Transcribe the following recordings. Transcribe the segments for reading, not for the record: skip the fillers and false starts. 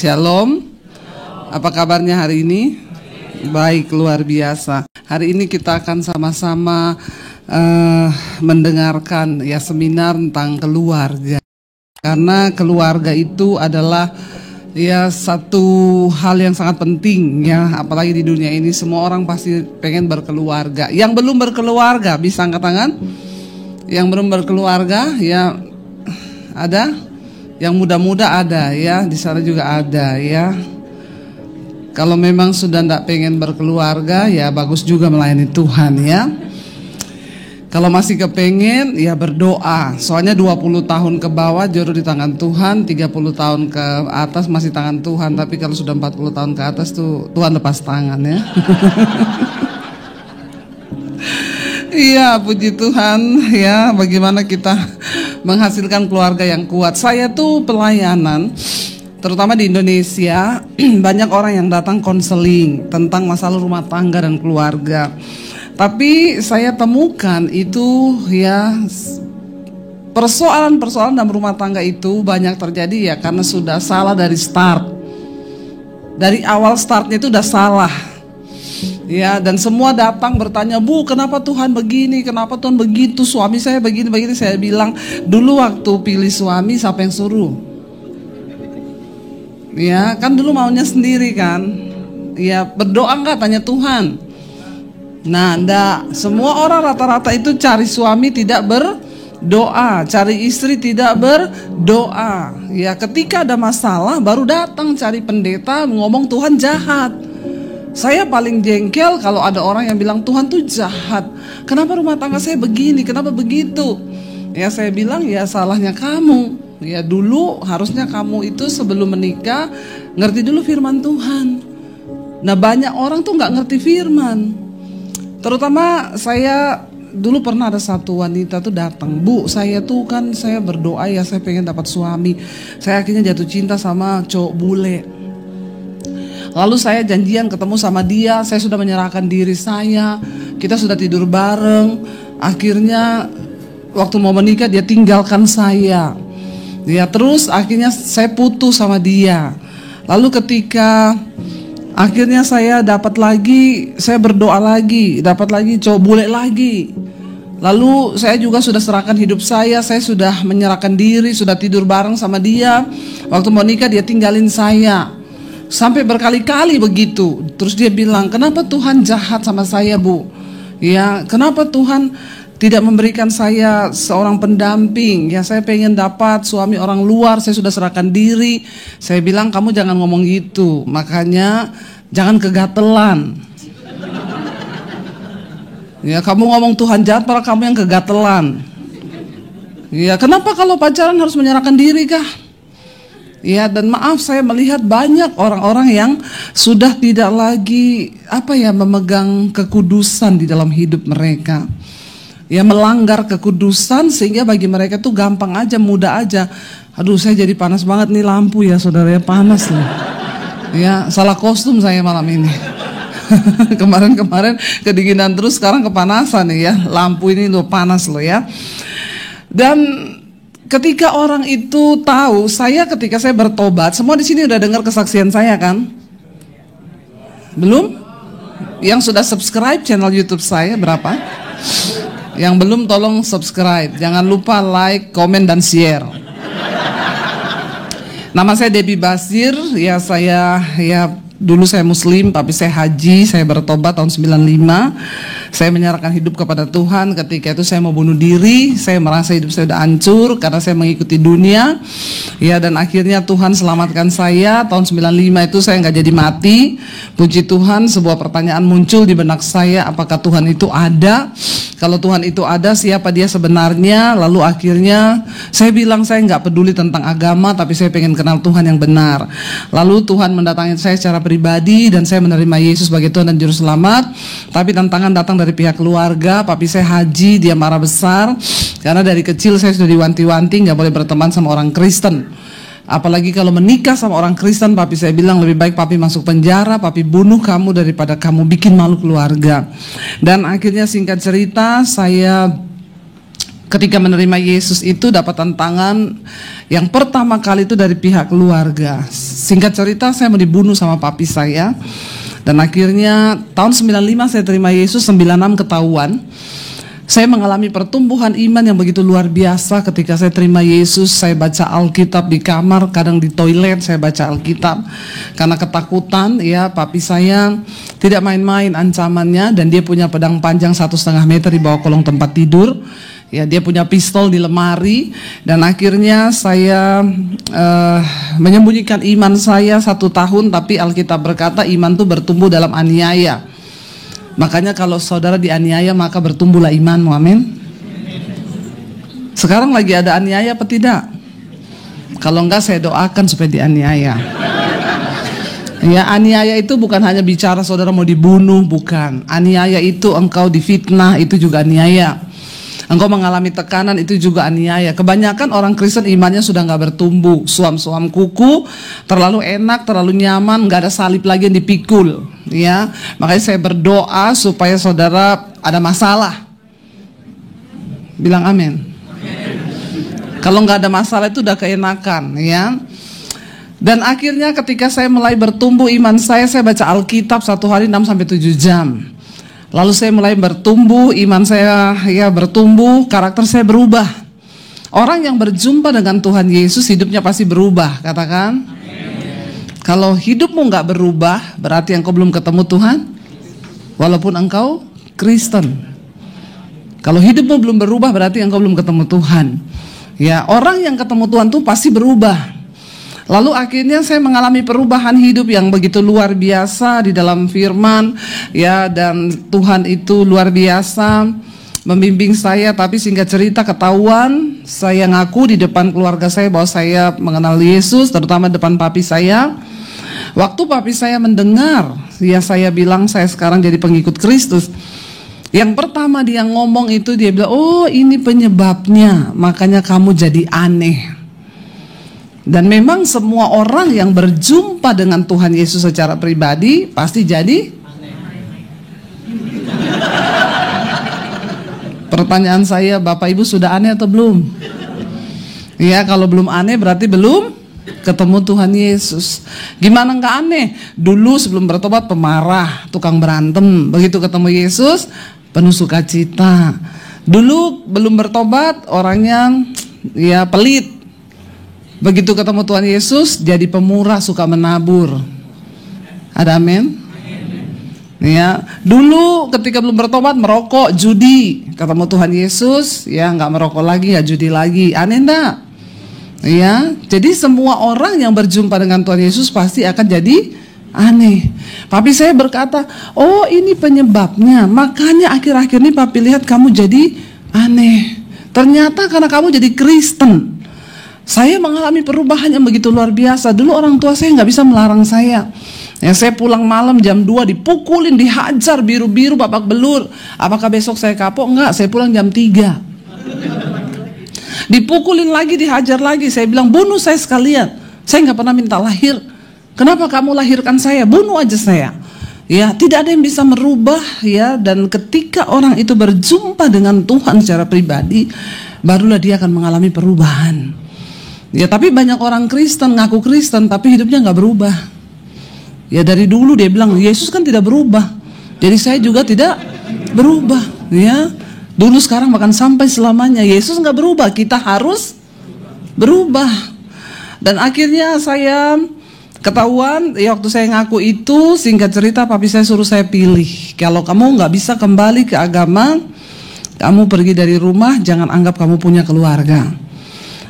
Shalom. Apa kabarnya hari ini? Baik, luar biasa. Hari ini kita akan sama-sama mendengarkan ya seminar tentang keluarga. Karena keluarga itu adalah ya satu hal yang sangat penting ya, apalagi di dunia ini semua orang pasti pengen berkeluarga. Yang belum berkeluarga bisa angkat tangan? Yang belum berkeluarga ya ada? Yang muda-muda ada ya, di sana juga ada ya. Kalau memang sudah tidak pengen berkeluarga ya bagus juga melayani Tuhan ya. Kalau masih kepengen ya berdoa. Soalnya 20 tahun ke bawah jodoh di tangan Tuhan, 30 tahun ke atas masih tangan Tuhan. Tapi kalau sudah 40 tahun ke atas tuh Tuhan lepas tangan ya. Iya, puji Tuhan ya, bagaimana kita menghasilkan keluarga yang kuat. Saya tuh pelayanan terutama di Indonesia, banyak orang yang datang konseling tentang masalah rumah tangga dan keluarga. Tapi saya temukan itu ya, persoalan-persoalan dalam rumah tangga itu banyak terjadi ya karena sudah salah dari start. Dari awal startnya itu udah salah. Ya, dan semua datang bertanya, "Bu, kenapa Tuhan begini? Kenapa Tuhan begitu? Suami saya begini-begini." Saya bilang, "Dulu waktu pilih suami siapa yang suruh?" Ya, kan dulu maunya sendiri kan. Ya, berdoa enggak tanya Tuhan. Nah, enggak. Semua orang rata-rata itu cari suami tidak berdoa, cari istri tidak berdoa. Ya, ketika ada masalah baru datang cari pendeta ngomong Tuhan jahat. Saya paling jengkel kalau ada orang yang bilang Tuhan tuh jahat. Kenapa rumah tangga saya begini? Kenapa begitu? Ya, saya bilang ya salahnya kamu. Ya, dulu harusnya kamu itu sebelum menikah ngerti dulu firman Tuhan. Nah, banyak orang tuh nggak ngerti firman. Terutama saya dulu pernah ada satu wanita tuh datang, "Bu, saya tuh kan saya berdoa ya saya pengen dapat suami. Saya akhirnya jatuh cinta sama cowok bule. Lalu saya janjian ketemu sama dia, saya sudah menyerahkan diri saya, kita sudah tidur bareng. Akhirnya waktu mau menikah dia tinggalkan saya. Ya, terus akhirnya saya putus sama dia. Lalu ketika akhirnya saya dapat lagi, saya berdoa lagi, dapat lagi cowok bule lagi. Lalu saya juga sudah serahkan hidup saya sudah menyerahkan diri, sudah tidur bareng sama dia. Waktu mau nikah dia tinggalin saya. Sampai berkali-kali begitu. Terus dia bilang, "Kenapa Tuhan jahat sama saya, Bu? Ya, kenapa Tuhan tidak memberikan saya seorang pendamping? Ya, saya pengen dapat suami orang luar, saya sudah serahkan diri." Saya bilang, "Kamu jangan ngomong gitu, makanya jangan kegatelan. Ya, kamu ngomong Tuhan jahat, padahal kamu yang kegatelan. Ya, kenapa kalau pacaran harus menyerahkan diri kah?" Ya, dan maaf saya melihat banyak orang-orang yang sudah tidak lagi memegang kekudusan di dalam hidup mereka. Ya, melanggar kekudusan sehingga bagi mereka tuh gampang aja, mudah aja. "Aduh, saya jadi panas banget nih lampu ya saudara ya, panas nih." Ya, salah kostum saya malam ini. Kemarin kedinginan terus, sekarang kepanasan nih ya. Lampu ini loh panas loh ya. Dan ketika orang itu tahu, ketika saya bertobat, semua di sini udah dengar kesaksian saya kan? Belum? Yang sudah subscribe channel YouTube saya berapa? Yang belum tolong subscribe. Jangan lupa like, komen, dan share. Nama saya Debbie Basir. Ya, dulu saya muslim, tapi saya haji, saya bertobat tahun 95. Saya menyerahkan hidup kepada Tuhan. Ketika itu saya mau bunuh diri, saya merasa hidup saya udah hancur karena saya mengikuti dunia. Ya, dan akhirnya Tuhan selamatkan saya. Tahun 95 itu saya nggak jadi mati. Puji Tuhan, sebuah pertanyaan muncul di benak saya, apakah Tuhan itu ada? Kalau Tuhan itu ada, siapa dia sebenarnya? Lalu akhirnya saya bilang saya nggak peduli tentang agama, tapi saya pengen kenal Tuhan yang benar. Lalu Tuhan mendatangi saya secara pribadi dan saya menerima Yesus sebagai Tuhan dan Juru Selamat. Tapi tantangan datang dari pihak keluarga. Papi saya haji, dia marah besar karena dari kecil saya sudah diwanti-wanti nggak boleh berteman sama orang Kristen. Apalagi kalau menikah sama orang Kristen, papi saya bilang lebih baik papi masuk penjara, papi bunuh kamu daripada kamu bikin malu keluarga. Dan akhirnya singkat cerita, saya ketika menerima Yesus itu dapat tantangan yang pertama kali itu dari pihak keluarga. Singkat cerita, saya mau dibunuh sama papi saya. Dan akhirnya tahun 95 saya terima Yesus, 96 ketahuan. Saya mengalami pertumbuhan iman yang begitu luar biasa ketika saya terima Yesus. Saya baca Alkitab di kamar, kadang di toilet saya baca Alkitab. Karena ketakutan, ya, papi saya tidak main-main ancamannya, dan dia punya pedang panjang 1,5 meter di bawah kolong tempat tidur. Ya, dia punya pistol di lemari, dan akhirnya saya menyembunyikan iman saya 1 tahun, tapi Alkitab berkata iman itu bertumbuh dalam aniaya. Makanya kalau saudara dianiaya maka bertumbuhlah imanmu, amin. Sekarang lagi ada aniaya apa tidak? Kalau enggak saya doakan supaya dianiaya. Ya, aniaya itu bukan hanya bicara saudara mau dibunuh, bukan. Aniaya itu engkau difitnah, itu juga aniaya. Engkau mengalami tekanan, itu juga aniaya. Kebanyakan orang Kristen imannya sudah gak bertumbuh, suam-suam kuku, terlalu enak, terlalu nyaman, gak ada salib lagi yang dipikul. Ya, makanya saya berdoa supaya saudara ada masalah. Bilang amin. Kalau gak ada masalah itu udah keenakan, ya. Dan akhirnya ketika saya mulai bertumbuh iman saya baca Alkitab 1 hari 6-7 jam. Lalu saya mulai bertumbuh, iman saya ya bertumbuh, karakter saya berubah. Orang yang berjumpa dengan Tuhan Yesus hidupnya pasti berubah, katakan. Kalau hidupmu nggak berubah, berarti engkau belum ketemu Tuhan, walaupun engkau Kristen. Kalau hidupmu belum berubah, berarti engkau belum ketemu Tuhan. Ya, orang yang ketemu Tuhan tuh pasti berubah. Lalu akhirnya saya mengalami perubahan hidup yang begitu luar biasa di dalam firman, ya, dan Tuhan itu luar biasa membimbing saya. Tapi singkat cerita ketahuan, saya ngaku di depan keluarga saya bahwa saya mengenal Yesus, terutama depan papi saya. Waktu papi saya mendengar, ya, saya bilang saya sekarang jadi pengikut Kristus. Yang pertama dia ngomong itu, dia bilang, oh ini penyebabnya, makanya kamu jadi aneh. Dan memang semua orang yang berjumpa dengan Tuhan Yesus secara pribadi pasti jadi pertanyaan saya, Bapak Ibu sudah aneh atau belum? Ya, kalau belum aneh berarti belum ketemu Tuhan Yesus. Gimana nggak aneh? Dulu sebelum bertobat pemarah, tukang berantem. Begitu ketemu Yesus penuh sukacita. Dulu belum bertobat orangnya ya pelit. Begitu ketemu Tuhan Yesus jadi pemurah, suka menabur. Ada amin? Ya, dulu ketika belum bertobat merokok, judi. Ketemu Tuhan Yesus, ya nggak merokok lagi, nggak judi lagi. Aneh enggak? Ya, jadi semua orang yang berjumpa dengan Tuhan Yesus pasti akan jadi aneh. Papi saya berkata, oh ini penyebabnya. Makanya akhir-akhir ini papi lihat kamu jadi aneh. Ternyata karena kamu jadi Kristen. Saya mengalami perubahan yang begitu luar biasa. Dulu orang tua saya nggak bisa melarang saya. Ya, saya pulang malam jam 2 dipukulin, dihajar biru-biru, babak belur. Apakah besok saya kapok? Enggak, saya pulang jam 3. Dipukulin lagi, dihajar lagi. Saya bilang, bunuh saya sekalian. Saya nggak pernah minta lahir. Kenapa kamu lahirkan saya? Bunuh aja saya. Ya, tidak ada yang bisa merubah, ya. Dan ketika orang itu berjumpa dengan Tuhan secara pribadi, barulah dia akan mengalami perubahan. Ya, tapi banyak orang Kristen ngaku Kristen tapi hidupnya nggak berubah. Ya, dari dulu dia bilang Yesus kan tidak berubah, jadi saya juga tidak berubah. Ya, dulu sekarang bahkan sampai selamanya Yesus nggak berubah, kita harus berubah. Dan akhirnya saya ketahuan, ya waktu saya ngaku itu, singkat cerita papi saya suruh saya pilih. Kalau kamu nggak bisa kembali ke agama, kamu pergi dari rumah, jangan anggap kamu punya keluarga.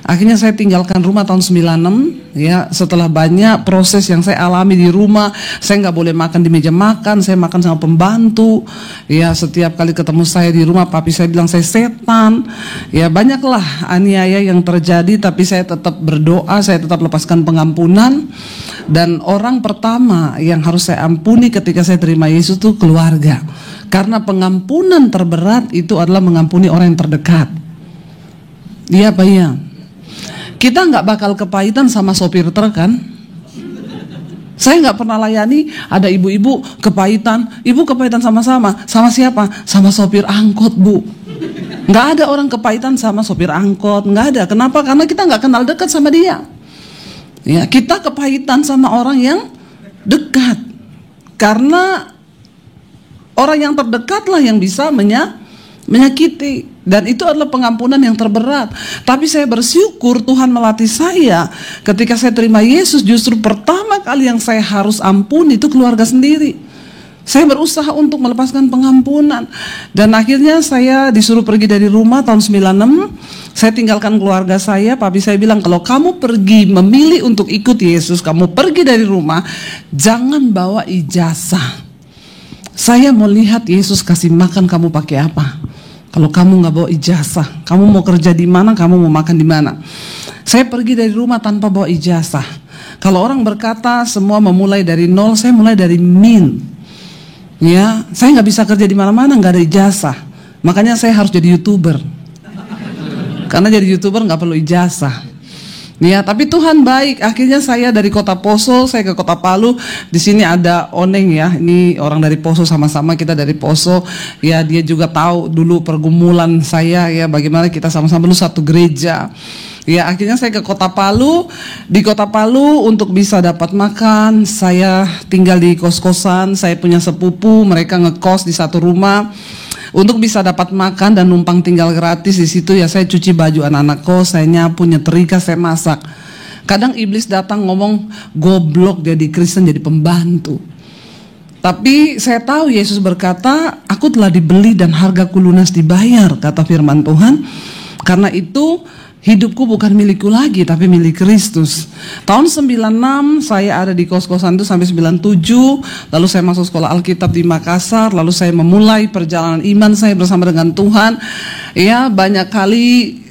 Akhirnya saya tinggalkan rumah tahun 96, ya. Setelah banyak proses yang saya alami di rumah, saya nggak boleh makan di meja makan, saya makan sama pembantu. Ya, setiap kali ketemu saya di rumah, papi saya bilang saya setan. Ya, banyaklah aniaya yang terjadi, tapi saya tetap berdoa, saya tetap lepaskan pengampunan. Dan orang pertama yang harus saya ampuni ketika saya terima Yesus itu keluarga. Karena pengampunan terberat itu adalah mengampuni orang yang terdekat. Iya Pak ya. Kita nggak bakal kepahitan sama sopir truk kan? Saya nggak pernah layani ada ibu-ibu kepahitan. Ibu kepahitan sama siapa? Sama sopir angkot, Bu. Nggak ada orang kepahitan sama sopir angkot, nggak ada. Kenapa? Karena kita nggak kenal dekat sama dia. Ya, kita kepahitan sama orang yang dekat. Karena orang yang terdekatlah yang bisa menyakiti. Dan itu adalah pengampunan yang terberat. Tapi saya bersyukur Tuhan melatih saya. Ketika saya terima Yesus, justru pertama kali yang saya harus ampuni itu keluarga sendiri. Saya berusaha untuk melepaskan pengampunan. Dan akhirnya saya disuruh pergi dari rumah tahun 96. Saya tinggalkan keluarga saya. Papi saya bilang, kalau kamu pergi memilih untuk ikut Yesus, kamu pergi dari rumah, jangan bawa ijazah. Saya mau lihat Yesus kasih makan kamu pakai apa. Kalau kamu nggak bawa ijazah, kamu mau kerja di mana, kamu mau makan di mana. Saya pergi dari rumah tanpa bawa ijazah. Kalau orang berkata semua memulai dari nol, saya mulai dari min. Ya, saya nggak bisa kerja di mana-mana, nggak ada ijazah. Makanya saya harus jadi YouTuber. Karena jadi YouTuber nggak perlu ijazah. Ya, tapi Tuhan baik. Akhirnya saya dari kota Poso, saya ke kota Palu. Di sini ada Oneng ya. Ini orang dari Poso, sama-sama kita dari Poso. Ya, dia juga tahu dulu pergumulan saya ya, bagaimana kita sama-sama dulu satu gereja. Ya, akhirnya saya ke kota Palu. Di kota Palu untuk bisa dapat makan, saya tinggal di kos-kosan. Saya punya sepupu, mereka ngekos di satu rumah. Untuk bisa dapat makan dan numpang tinggal gratis di situ ya, saya cuci baju anak-anak kos, saya nyapu, nyetrika, saya masak. Kadang iblis datang ngomong, goblok jadi Kristen, jadi pembantu. Tapi saya tahu Yesus berkata, aku telah dibeli dan hargaku lunas dibayar, kata firman Tuhan. Karena itu hidupku bukan milikku lagi, tapi milik Kristus. Tahun 96 saya ada di kos-kosan itu sampai 97. Lalu saya masuk sekolah Alkitab di Makassar. Lalu saya memulai perjalanan iman saya bersama dengan Tuhan. Ya, banyak kali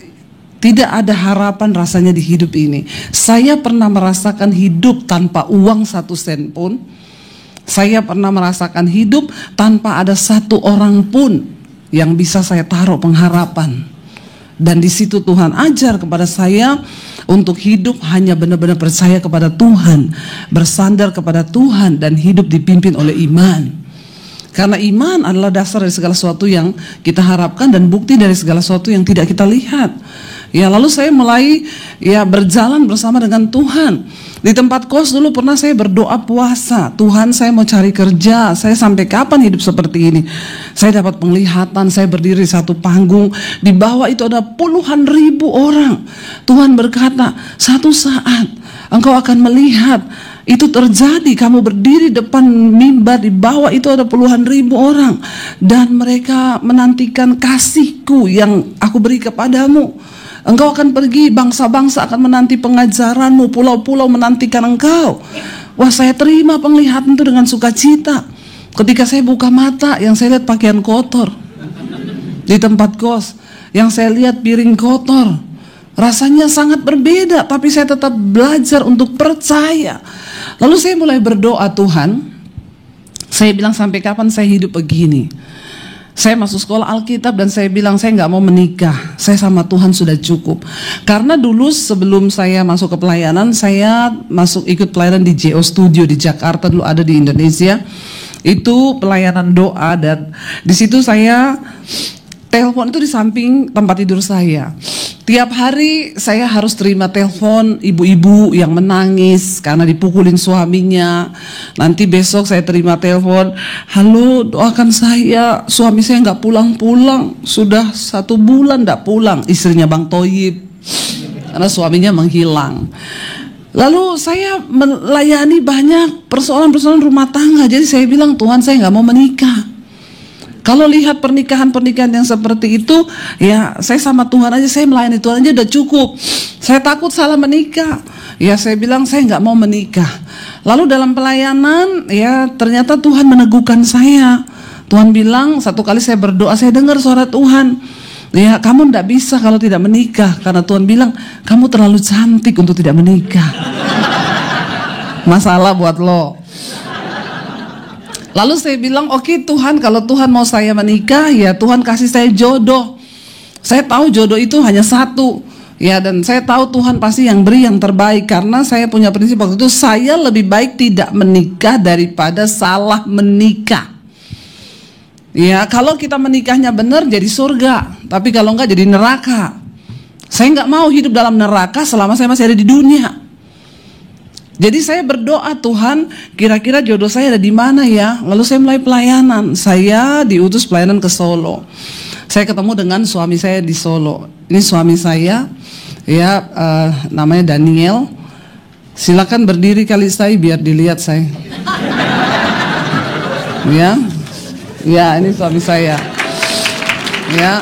tidak ada harapan rasanya di hidup ini. Saya pernah merasakan hidup tanpa uang 1 sen pun. Saya pernah merasakan hidup tanpa ada satu orang pun yang bisa saya taruh pengharapan. Dan di situ Tuhan ajar kepada saya untuk hidup hanya benar-benar percaya kepada Tuhan, bersandar kepada Tuhan, dan hidup dipimpin oleh iman. Karena iman adalah dasar dari segala sesuatu yang kita harapkan dan bukti dari segala sesuatu yang tidak kita lihat. Ya, lalu saya mulai ya berjalan bersama dengan Tuhan. Di tempat kos dulu pernah saya berdoa puasa, Tuhan saya mau cari kerja, saya sampai kapan hidup seperti ini. Saya dapat penglihatan, saya berdiri di satu panggung, di bawah itu ada puluhan ribu orang. Tuhan berkata, satu saat engkau akan melihat itu terjadi, kamu berdiri depan mimbar, di bawah itu ada puluhan ribu orang. Dan mereka menantikan kasihku yang aku beri kepadamu. Engkau akan pergi, bangsa-bangsa akan menanti pengajaranmu, pulau-pulau menantikan engkau. Wah, saya terima penglihatan itu dengan sukacita. Ketika saya buka mata, yang saya lihat pakaian kotor di tempat kos, yang saya lihat piring kotor. Rasanya sangat berbeda, tapi saya tetap belajar untuk percaya. Lalu saya mulai berdoa, Tuhan, saya bilang sampai kapan saya hidup begini? Saya masuk sekolah Alkitab dan saya bilang saya nggak mau menikah. Saya sama Tuhan sudah cukup. Karena dulu sebelum saya masuk ke pelayanan, saya masuk ikut pelayanan di JO Studio di Jakarta, dulu ada di Indonesia. Itu pelayanan doa, dan di situ saya telepon itu di samping tempat tidur saya. Tiap hari saya harus terima telepon ibu-ibu yang menangis karena dipukulin suaminya. Nanti besok saya terima telepon, halo doakan saya, suami saya nggak pulang-pulang, sudah 1 bulan nggak pulang, istrinya Bang Toyib, karena suaminya menghilang. Lalu saya melayani banyak persoalan-persoalan rumah tangga. Jadi saya bilang, Tuhan saya nggak mau menikah. Kalau lihat pernikahan-pernikahan yang seperti itu, ya saya sama Tuhan aja, saya melayani Tuhan aja udah cukup. Saya takut salah menikah. Ya saya bilang saya nggak mau menikah. Lalu dalam pelayanan, ya ternyata Tuhan meneguhkan saya. Tuhan bilang, satu kali saya berdoa, saya dengar suara Tuhan. Ya kamu nggak bisa kalau tidak menikah. Karena Tuhan bilang, kamu terlalu cantik untuk tidak menikah. Masalah buat lo. Lalu saya bilang, oke Tuhan, kalau Tuhan mau saya menikah, ya Tuhan kasih saya jodoh. Saya tahu jodoh itu hanya satu. Ya, dan saya tahu Tuhan pasti yang beri yang terbaik. Karena saya punya prinsip waktu itu, saya lebih baik tidak menikah daripada salah menikah. Ya, kalau kita menikahnya benar jadi surga, tapi kalau enggak jadi neraka. Saya enggak mau hidup dalam neraka selama saya masih ada di dunia. Jadi saya berdoa, Tuhan, kira-kira jodoh saya ada di mana ya? Lalu saya mulai pelayanan. Saya diutus pelayanan ke Solo. Saya ketemu dengan suami saya di Solo. Ini suami saya, ya, namanya Daniel. Silakan berdiri kali saya biar dilihat saya. Ya. Ya, ini suami saya. Ya.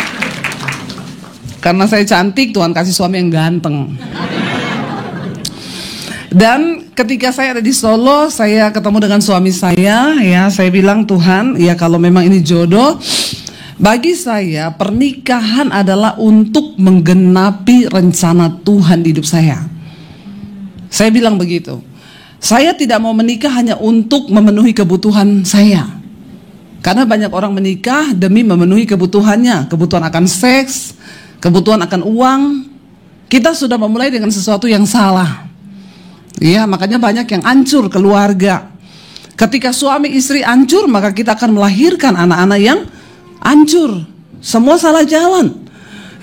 Karena saya cantik, Tuhan kasih suami yang ganteng. Dan ketika saya ada di Solo, saya ketemu dengan suami saya, ya, saya bilang, Tuhan, ya kalau memang ini jodoh, bagi saya pernikahan adalah untuk menggenapi rencana Tuhan di hidup saya. Saya bilang begitu. Saya tidak mau menikah hanya untuk memenuhi kebutuhan saya. Karena banyak orang menikah demi memenuhi kebutuhannya, kebutuhan akan seks, kebutuhan akan uang. Kita sudah memulai dengan sesuatu yang salah. Iya, makanya banyak yang hancur keluarga. Ketika suami istri hancur, maka kita akan melahirkan anak-anak yang hancur. Semua salah jalan.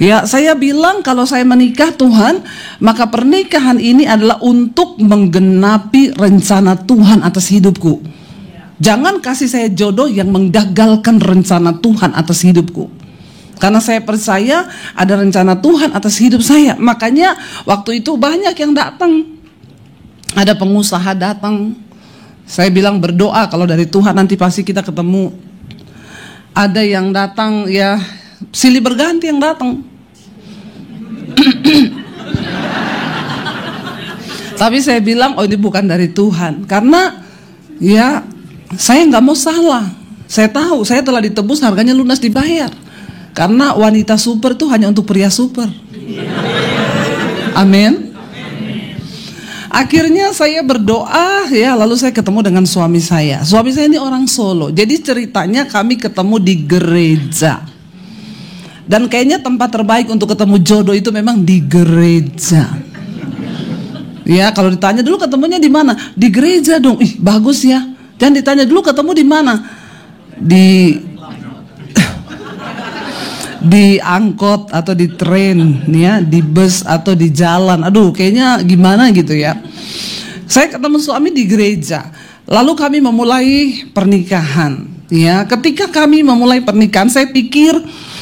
Ya, saya bilang kalau saya menikah Tuhan, maka pernikahan ini adalah untuk menggenapi rencana Tuhan atas hidupku. Jangan kasih saya jodoh yang menggagalkan rencana Tuhan atas hidupku. Karena saya percaya ada rencana Tuhan atas hidup saya. Makanya waktu itu banyak yang datang. Ada pengusaha datang. Saya bilang berdoa, kalau dari Tuhan nanti pasti kita ketemu. Ada yang datang, ya silih berganti yang datang. Tapi saya bilang, oh ini bukan dari Tuhan. Karena ya saya nggak mau salah. Saya tahu saya telah ditebus, harganya lunas dibayar. Karena wanita super itu hanya untuk pria super. Amin. Akhirnya saya berdoa, ya, lalu saya ketemu dengan suami saya. Suami saya ini orang Solo. Jadi ceritanya kami ketemu di gereja. Dan kayaknya tempat terbaik untuk ketemu jodoh itu memang di gereja. Ya, kalau ditanya dulu ketemunya di mana? Di gereja dong. Ih, bagus ya. Dan ditanya dulu ketemu di mana? Di angkot atau di tren, ya, di bus atau di jalan. Aduh, kayaknya gimana gitu ya. Saya ketemu suami di gereja. Lalu kami memulai pernikahan. Ya, ketika kami memulai pernikahan, saya pikir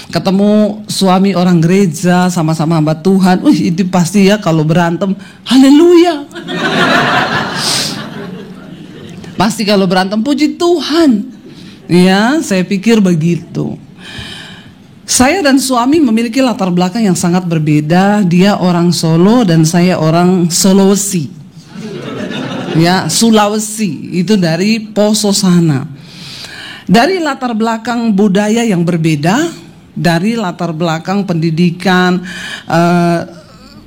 ketemu suami orang gereja, sama-sama hamba Tuhan. Itu pasti ya kalau berantem, haleluya. Pasti kalau berantem puji Tuhan. Ya, saya pikir begitu. Saya dan suami memiliki latar belakang yang sangat berbeda. Dia orang Solo dan saya orang Sulawesi. Ya, Sulawesi itu dari Poso sana. Dari latar belakang budaya yang berbeda, dari latar belakang pendidikan,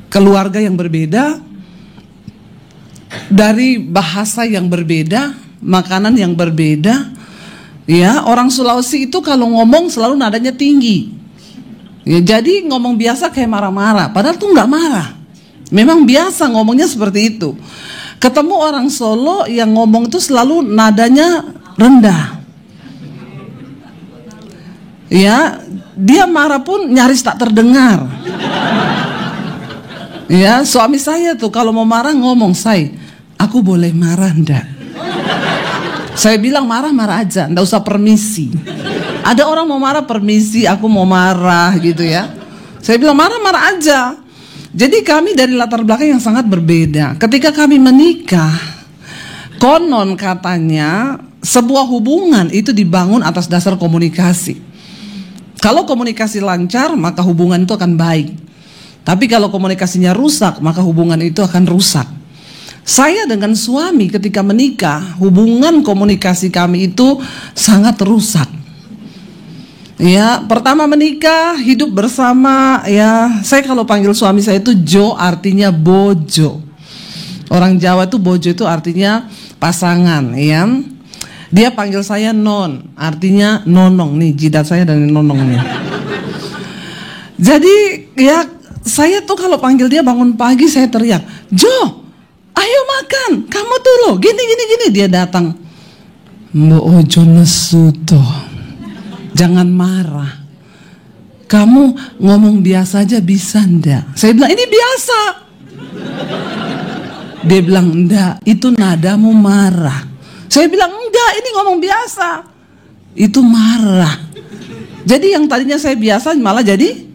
keluarga yang berbeda, dari bahasa yang berbeda, makanan yang berbeda. Ya, orang Sulawesi itu kalau ngomong selalu nadanya tinggi. Ya, jadi ngomong biasa kayak marah-marah, padahal tuh nggak marah. Memang biasa ngomongnya seperti itu. Ketemu orang Solo yang ngomong itu selalu nadanya rendah. Ya, dia marah pun nyaris tak terdengar. Ya, suami saya tuh kalau mau marah ngomong, "Say, aku boleh marah enggak?" Saya bilang marah-marah aja, enggak usah permisi. Ada orang mau marah permisi, aku mau marah gitu ya. Saya bilang marah-marah aja. Jadi kami dari latar belakang yang sangat berbeda. Ketika kami menikah, konon katanya sebuah hubungan itu dibangun atas dasar komunikasi. Kalau komunikasi lancar, maka hubungan itu akan baik. Tapi kalau komunikasinya rusak, maka hubungan itu akan rusak. Saya dengan suami ketika menikah, hubungan komunikasi kami itu sangat rusak. Ya, pertama menikah, hidup bersama, ya, saya kalau panggil suami saya itu Jo, artinya bojo. Orang Jawa itu bojo itu artinya pasangan, ya. Dia panggil saya Non, artinya nonong nih, jidat saya dan nonong nih. Jadi, ya, saya tuh kalau panggil dia bangun pagi saya teriak, "Jo, ayo makan, kamu tuh loh, gini. Dia datang, "Mbok ojo nesu toh." Jangan marah. Kamu ngomong biasa aja bisa ndak? Saya bilang ini biasa. Dia bilang enggak, itu nadamu marah. Saya bilang enggak, ini ngomong biasa. Itu marah. Jadi yang tadinya saya biasa malah jadi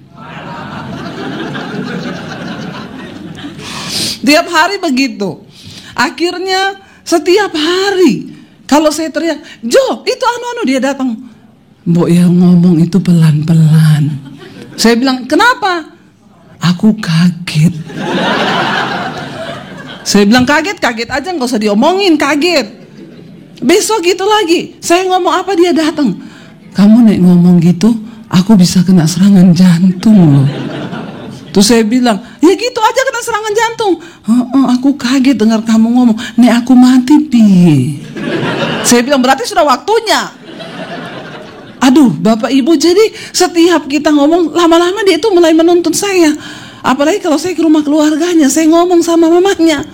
tiap hari begitu. Akhirnya setiap hari kalau saya teriak, Jo, itu anu-anu, dia datang. Mbok ya ngomong itu pelan-pelan. Saya bilang, kenapa? Aku kaget. Saya bilang kaget aja, nggak usah diomongin, kaget. Besok gitu lagi, saya ngomong apa dia datang. Kamu nek ngomong gitu, aku bisa kena serangan jantung loh. Terus saya bilang, ya gitu aja kena serangan jantung. Aku kaget dengar kamu ngomong, nek aku mati piye? Saya bilang berarti sudah waktunya. Aduh, Bapak Ibu, jadi setiap kita ngomong, lama-lama dia itu mulai menuntut saya. Apalagi kalau saya ke rumah keluarganya, saya ngomong sama mamanya.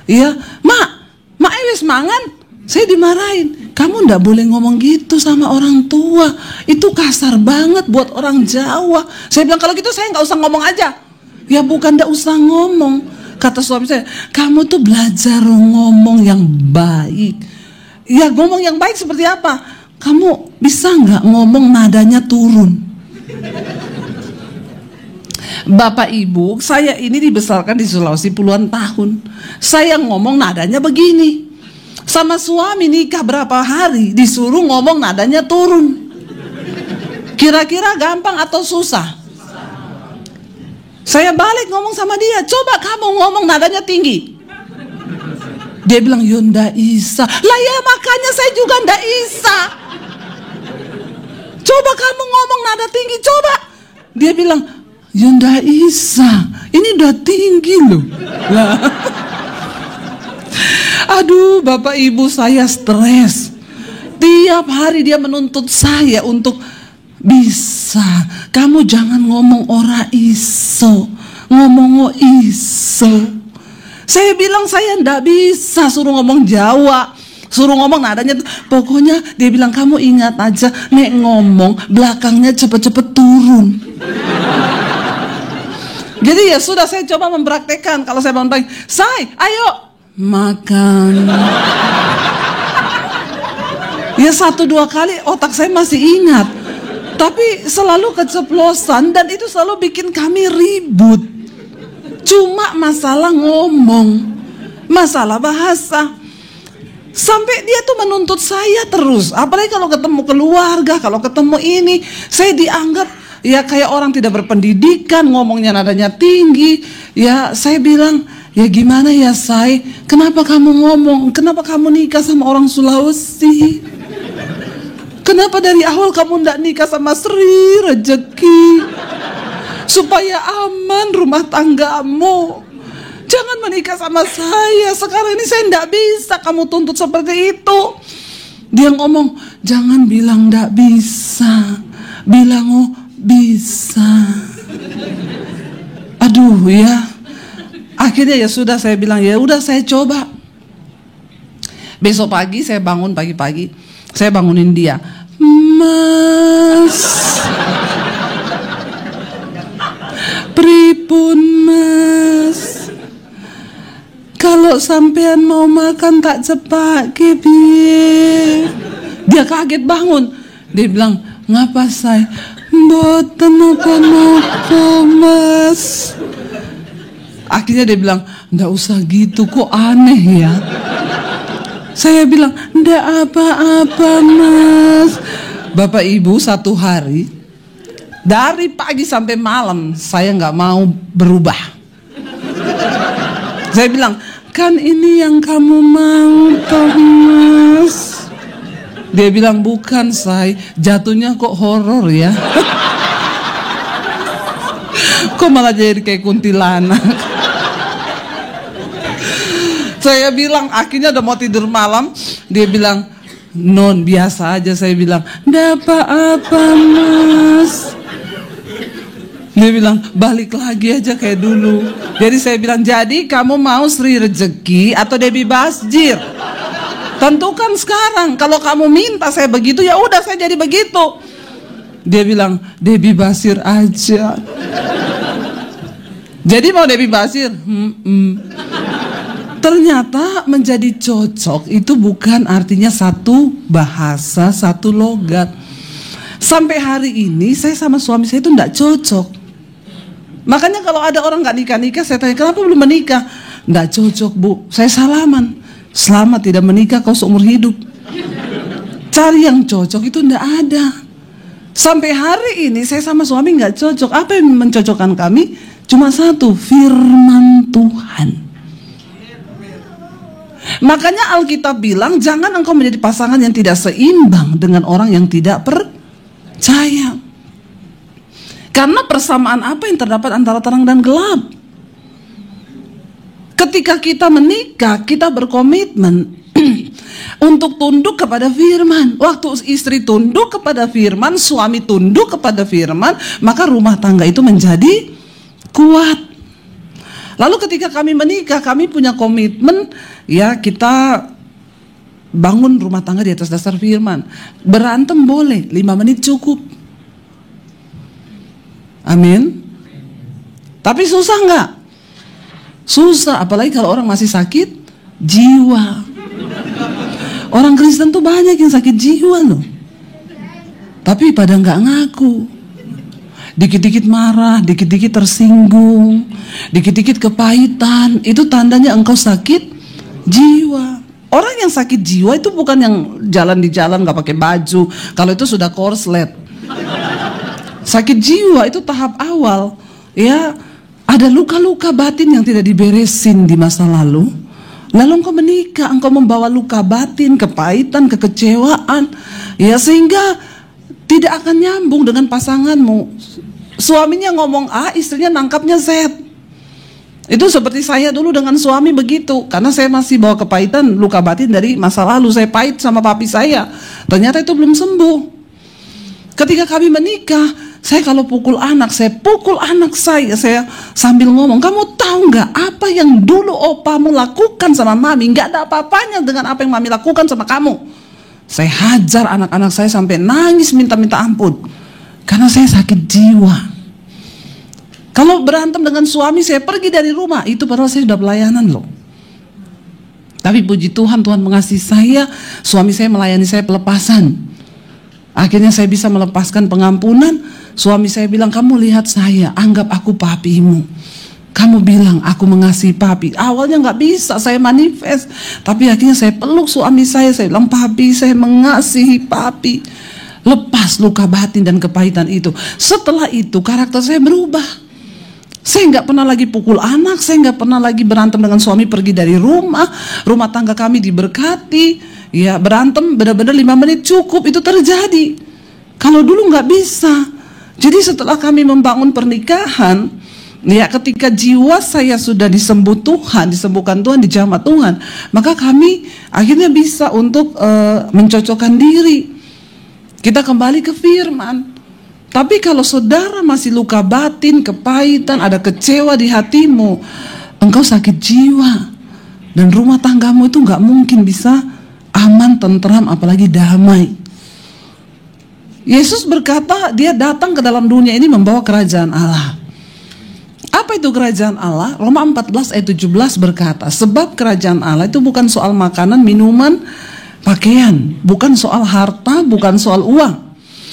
Ya, Mak ewes mangan. Saya dimarahin. Kamu ndak boleh ngomong gitu sama orang tua. Itu kasar banget buat orang Jawa. Saya bilang kalau gitu saya nggak usah ngomong aja. Ya bukan ndak usah ngomong. Kata suami saya, kamu tuh belajar ngomong yang baik. Ya ngomong yang baik seperti apa? Kamu bisa nggak ngomong nadanya turun? Bapak Ibu, saya ini dibesarkan di Sulawesi puluhan tahun. Saya ngomong nadanya begini. Sama suami nikah berapa hari disuruh ngomong nadanya turun. Kira-kira gampang atau susah? Saya balik ngomong sama dia, coba kamu ngomong nadanya tinggi. Dia bilang, yo ndak isa. Lah ya makanya saya juga ndak isa. Coba kamu ngomong nada tinggi, coba. Dia bilang, yo ndak isa. Ini udah tinggi loh. Lah. Aduh, Bapak Ibu, saya stres. Tiap hari dia menuntut saya untuk bisa. Kamu jangan ngomong ora iso, ngomong iso. Saya bilang saya ndak bisa suruh ngomong Jawa, suruh ngomong nadanya. Pokoknya dia bilang kamu ingat aja, nek ngomong belakangnya cepet-cepet turun. Jadi ya sudah, saya coba mempraktekkan. Kalau saya bangun pagi, Say, ayo makan. Ya 1-2 kali otak saya masih ingat, tapi selalu keceplosan dan itu selalu bikin kami ribut. Cuma masalah ngomong, masalah bahasa. Sampai dia tuh menuntut saya terus. Apalagi kalau ketemu keluarga, kalau ketemu ini, saya dianggap ya kayak orang tidak berpendidikan, ngomongnya nadanya tinggi. Ya saya bilang, ya gimana ya Say, kenapa kamu ngomong, kenapa kamu nikah sama orang Sulawesi? Kenapa dari awal kamu ndak nikah sama Sri Rezeki? Supaya aman rumah tanggamu. Jangan menikah sama saya. Sekarang ini saya ndak bisa kamu tuntut seperti itu. Dia ngomong, jangan bilang ndak bisa, bilang oh bisa. Aduh ya. Akhirnya ya sudah, saya bilang ya udah saya coba. Besok pagi saya bangun pagi-pagi, saya bangunin dia. Mas, pripun Mas, kalau sampean mau makan tak cepake piye? Dia kaget bangun. Dia bilang, ngapa Say? Mboten napa-napa Mas. Akhirnya dia bilang, ndak usah gitu, kok aneh ya. Saya bilang, ndak apa-apa Mas. Bapak Ibu, satu hari dari pagi sampai malam saya nggak mau berubah. Saya bilang, kan ini yang kamu mau toh Mas. Dia bilang, bukan Say, jatuhnya kok horor ya. Kok malah jadi kayak kuntilanak. Saya bilang, akhirnya udah mau tidur malam. Dia bilang, non biasa aja. Saya bilang, nggak apa-apa Mas. Dia bilang, balik lagi aja kayak dulu. Jadi saya bilang, jadi kamu mau Sri Rezeki atau Debbie Basjir? Tentukan sekarang. Kalau kamu minta saya begitu, ya udah saya jadi begitu. Dia bilang, Debbie Basir aja. Jadi mau Debbie Basir? Ternyata menjadi cocok itu bukan artinya satu bahasa, satu logat. Sampai hari ini saya sama suami saya itu enggak cocok. Makanya kalau ada orang nggak nikah-nikah, saya tanya, kenapa belum menikah? Nggak cocok, Bu. Saya salaman. Selamat tidak menikah kau seumur hidup. Cari yang cocok itu nggak ada. Sampai hari ini saya sama suami nggak cocok. Apa yang mencocokkan kami? Cuma satu, firman Tuhan. Makanya Alkitab bilang, jangan engkau menjadi pasangan yang tidak seimbang dengan orang yang tidak percaya. Karena persamaan apa yang terdapat antara terang dan gelap? Ketika kita menikah, kita berkomitmen untuk tunduk kepada firman. Waktu istri tunduk kepada firman, suami tunduk kepada firman, maka rumah tangga itu menjadi kuat. Lalu ketika kami menikah, kami punya komitmen, ya kita bangun rumah tangga di atas dasar firman. Berantem boleh, 5 menit cukup. Amin. Tapi susah nggak? Susah, apalagi kalau orang masih sakit jiwa. Orang Kristen tuh banyak yang sakit jiwa loh. Tapi pada nggak ngaku. Dikit-dikit marah, dikit-dikit tersinggung, dikit-dikit kepahitan. Itu tandanya engkau sakit jiwa. Orang yang sakit jiwa itu bukan yang jalan di jalan nggak pakai baju. Kalau itu sudah korslet. Sakit jiwa itu tahap awal, ya. Ada luka-luka batin yang tidak diberesin di masa lalu. Lalu engkau menikah, engkau membawa luka batin, kepahitan, kekecewaan, ya, sehingga tidak akan nyambung dengan pasanganmu. Suaminya ngomong A, istrinya nangkapnya Z. Itu seperti saya dulu dengan suami begitu, karena saya masih bawa kepahitan, luka batin dari masa lalu. Saya pahit sama papi saya, ternyata itu belum sembuh. Ketika kami menikah, saya kalau pukul anak, saya pukul anak saya sambil ngomong, kamu tahu nggak apa yang dulu opamu lakukan sama mami? Nggak ada apa-apanya dengan apa yang mami lakukan sama kamu. Saya hajar anak-anak saya sampai nangis minta-minta ampun, karena saya sakit jiwa. Kalau berantem dengan suami, saya pergi dari rumah, itu padahal saya sudah pelayanan loh. Tapi puji Tuhan, Tuhan mengasihi saya, suami saya melayani saya pelepasan. Akhirnya saya bisa melepaskan pengampunan. Suami saya bilang, kamu lihat saya, anggap aku papimu. Kamu bilang aku mengasihi papi. Awalnya nggak bisa, saya manifest. Tapi akhirnya saya peluk suami saya bilang, papi, saya mengasihi papi. Lepas luka batin dan kepahitan itu. Setelah itu karakter saya berubah. Saya nggak pernah lagi pukul anak, saya nggak pernah lagi berantem dengan suami pergi dari rumah. Rumah tangga kami diberkati. Ya, berantem benar-benar 5 menit cukup, itu terjadi. Kalau dulu nggak bisa. Jadi setelah kami membangun pernikahan, ya, ketika jiwa saya sudah disembuhkan Tuhan, dijamah Tuhan, maka kami akhirnya bisa untuk mencocokkan diri. Kita kembali ke firman. Tapi kalau saudara masih luka batin, kepahitan, ada kecewa di hatimu, engkau sakit jiwa, dan rumah tanggamu itu nggak mungkin bisa aman, tentram, apalagi damai. Yesus berkata, dia datang ke dalam dunia ini membawa kerajaan Allah. Apa itu kerajaan Allah? Roma 14 ayat 17 berkata, sebab kerajaan Allah itu bukan soal makanan, minuman, pakaian, bukan soal harta, bukan soal uang.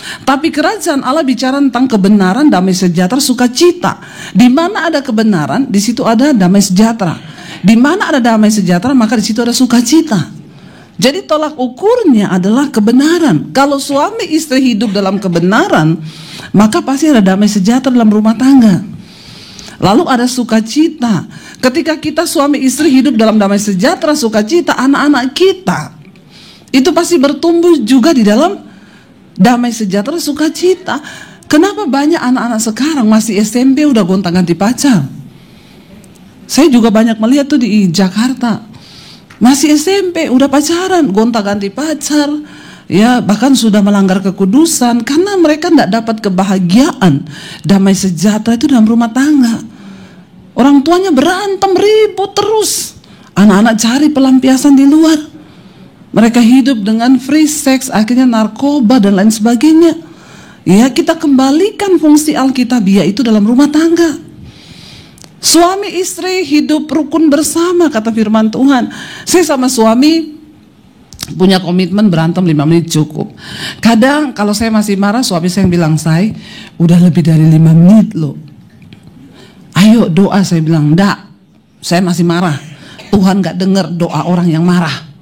Tapi kerajaan Allah bicara tentang kebenaran, damai sejahtera, sukacita. Di mana ada kebenaran, di situ ada damai sejahtera. Di mana ada damai sejahtera, maka di situ ada sukacita. Jadi tolak ukurnya adalah kebenaran. Kalau suami istri hidup dalam kebenaran, maka pasti ada damai sejahtera dalam rumah tangga. Lalu ada sukacita. Ketika kita suami istri hidup dalam damai sejahtera, sukacita, anak-anak kita itu pasti bertumbuh juga di dalam damai sejahtera, sukacita. Kenapa banyak anak-anak sekarang masih SMP udah gonta-ganti pacar? Saya juga banyak melihat tuh di Jakarta. Masih SMP udah pacaran, gonta-ganti pacar, ya, bahkan sudah melanggar kekudusan karena mereka tidak dapat kebahagiaan, damai sejahtera itu dalam rumah tangga. Orang tuanya berantem, ribut terus. Anak-anak cari pelampiasan di luar. Mereka hidup dengan free sex, akhirnya narkoba dan lain sebagainya. Ya, kita kembalikan fungsi Alkitabiah itu dalam rumah tangga. Suami istri hidup rukun bersama, kata firman Tuhan. Saya sama suami punya komitmen berantem 5 menit cukup. Kadang kalau saya masih marah, suami saya bilang, "Say, udah lebih dari 5 menit loh. Ayo doa." Saya bilang, "Enggak, saya masih marah. Tuhan gak dengar doa orang yang marah."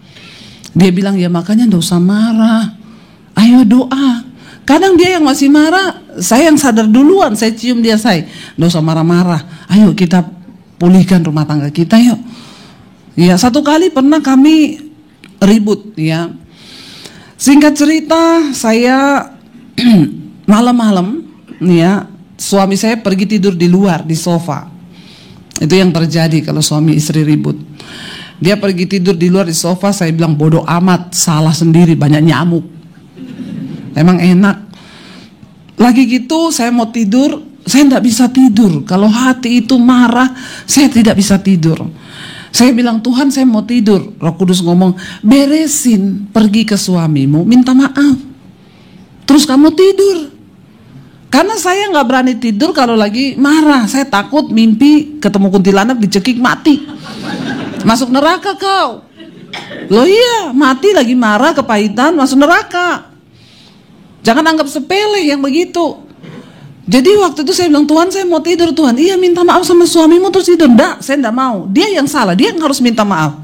Dia bilang, "Ya makanya gak usah marah. Ayo doa." Kadang dia yang masih marah, saya yang sadar duluan, saya cium dia, "Say, gak usah marah-marah. Ayo kita pulihkan rumah tangga kita yuk." Ya, satu kali pernah kami ribut ya. Singkat cerita, saya malam-malam ya, suami saya pergi tidur di luar di sofa. Itu yang terjadi kalau suami istri ribut. Dia pergi tidur di luar di sofa, saya bilang, "Bodoh amat, salah sendiri, banyak nyamuk. Emang enak." Lagi gitu saya mau tidur, saya tidak bisa tidur. Kalau hati itu marah, saya tidak bisa tidur. Saya bilang, "Tuhan, saya mau tidur." Roh Kudus ngomong, "Beresin, pergi ke suamimu, minta maaf. Terus kamu tidur." Karena saya nggak berani tidur kalau lagi marah. Saya takut mimpi ketemu kuntilanak dicekik mati. Masuk neraka kau. Loh iya, mati lagi marah, kepahitan, masuk neraka. Jangan anggap sepele yang begitu. Jadi waktu itu saya bilang, "Tuhan, saya mau tidur." "Tuhan, iya minta maaf sama suamimu terus tidur." "Enggak, saya enggak mau. Dia yang salah, dia yang harus minta maaf."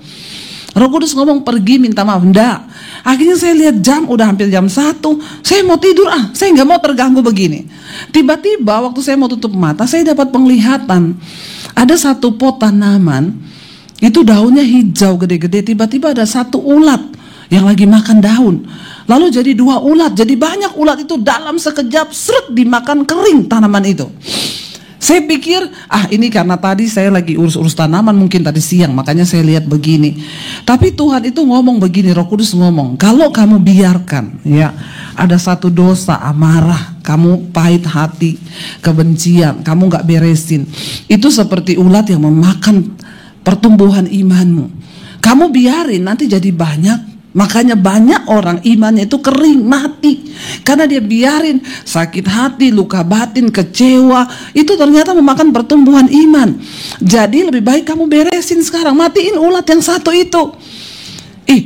Roh Kudus ngomong, "Pergi minta maaf." "Enggak." Akhirnya saya lihat jam, udah hampir jam 1. Saya mau tidur, saya nggak mau terganggu begini. Tiba-tiba waktu saya mau tutup mata, saya dapat penglihatan. Ada satu pot tanaman, itu daunnya hijau gede-gede. Tiba-tiba ada satu ulat yang lagi makan daun. Lalu jadi 2 ulat, jadi banyak ulat itu dalam sekejap seret dimakan kering tanaman itu. Saya pikir, ini karena tadi saya lagi urus-urus tanaman, mungkin tadi siang, makanya saya lihat begini. Tapi Tuhan itu ngomong begini, Roh Kudus ngomong, "Kalau kamu biarkan ya ada satu dosa, amarah, kamu pahit hati, kebencian, kamu gak beresin, itu seperti ulat yang memakan pertumbuhan imanmu. Kamu biarin, nanti jadi banyak." Makanya banyak orang imannya itu kering, mati. Karena dia biarin sakit hati, luka batin, kecewa. Itu ternyata memakan pertumbuhan iman. Jadi lebih baik kamu beresin sekarang. Matiin ulat yang satu itu.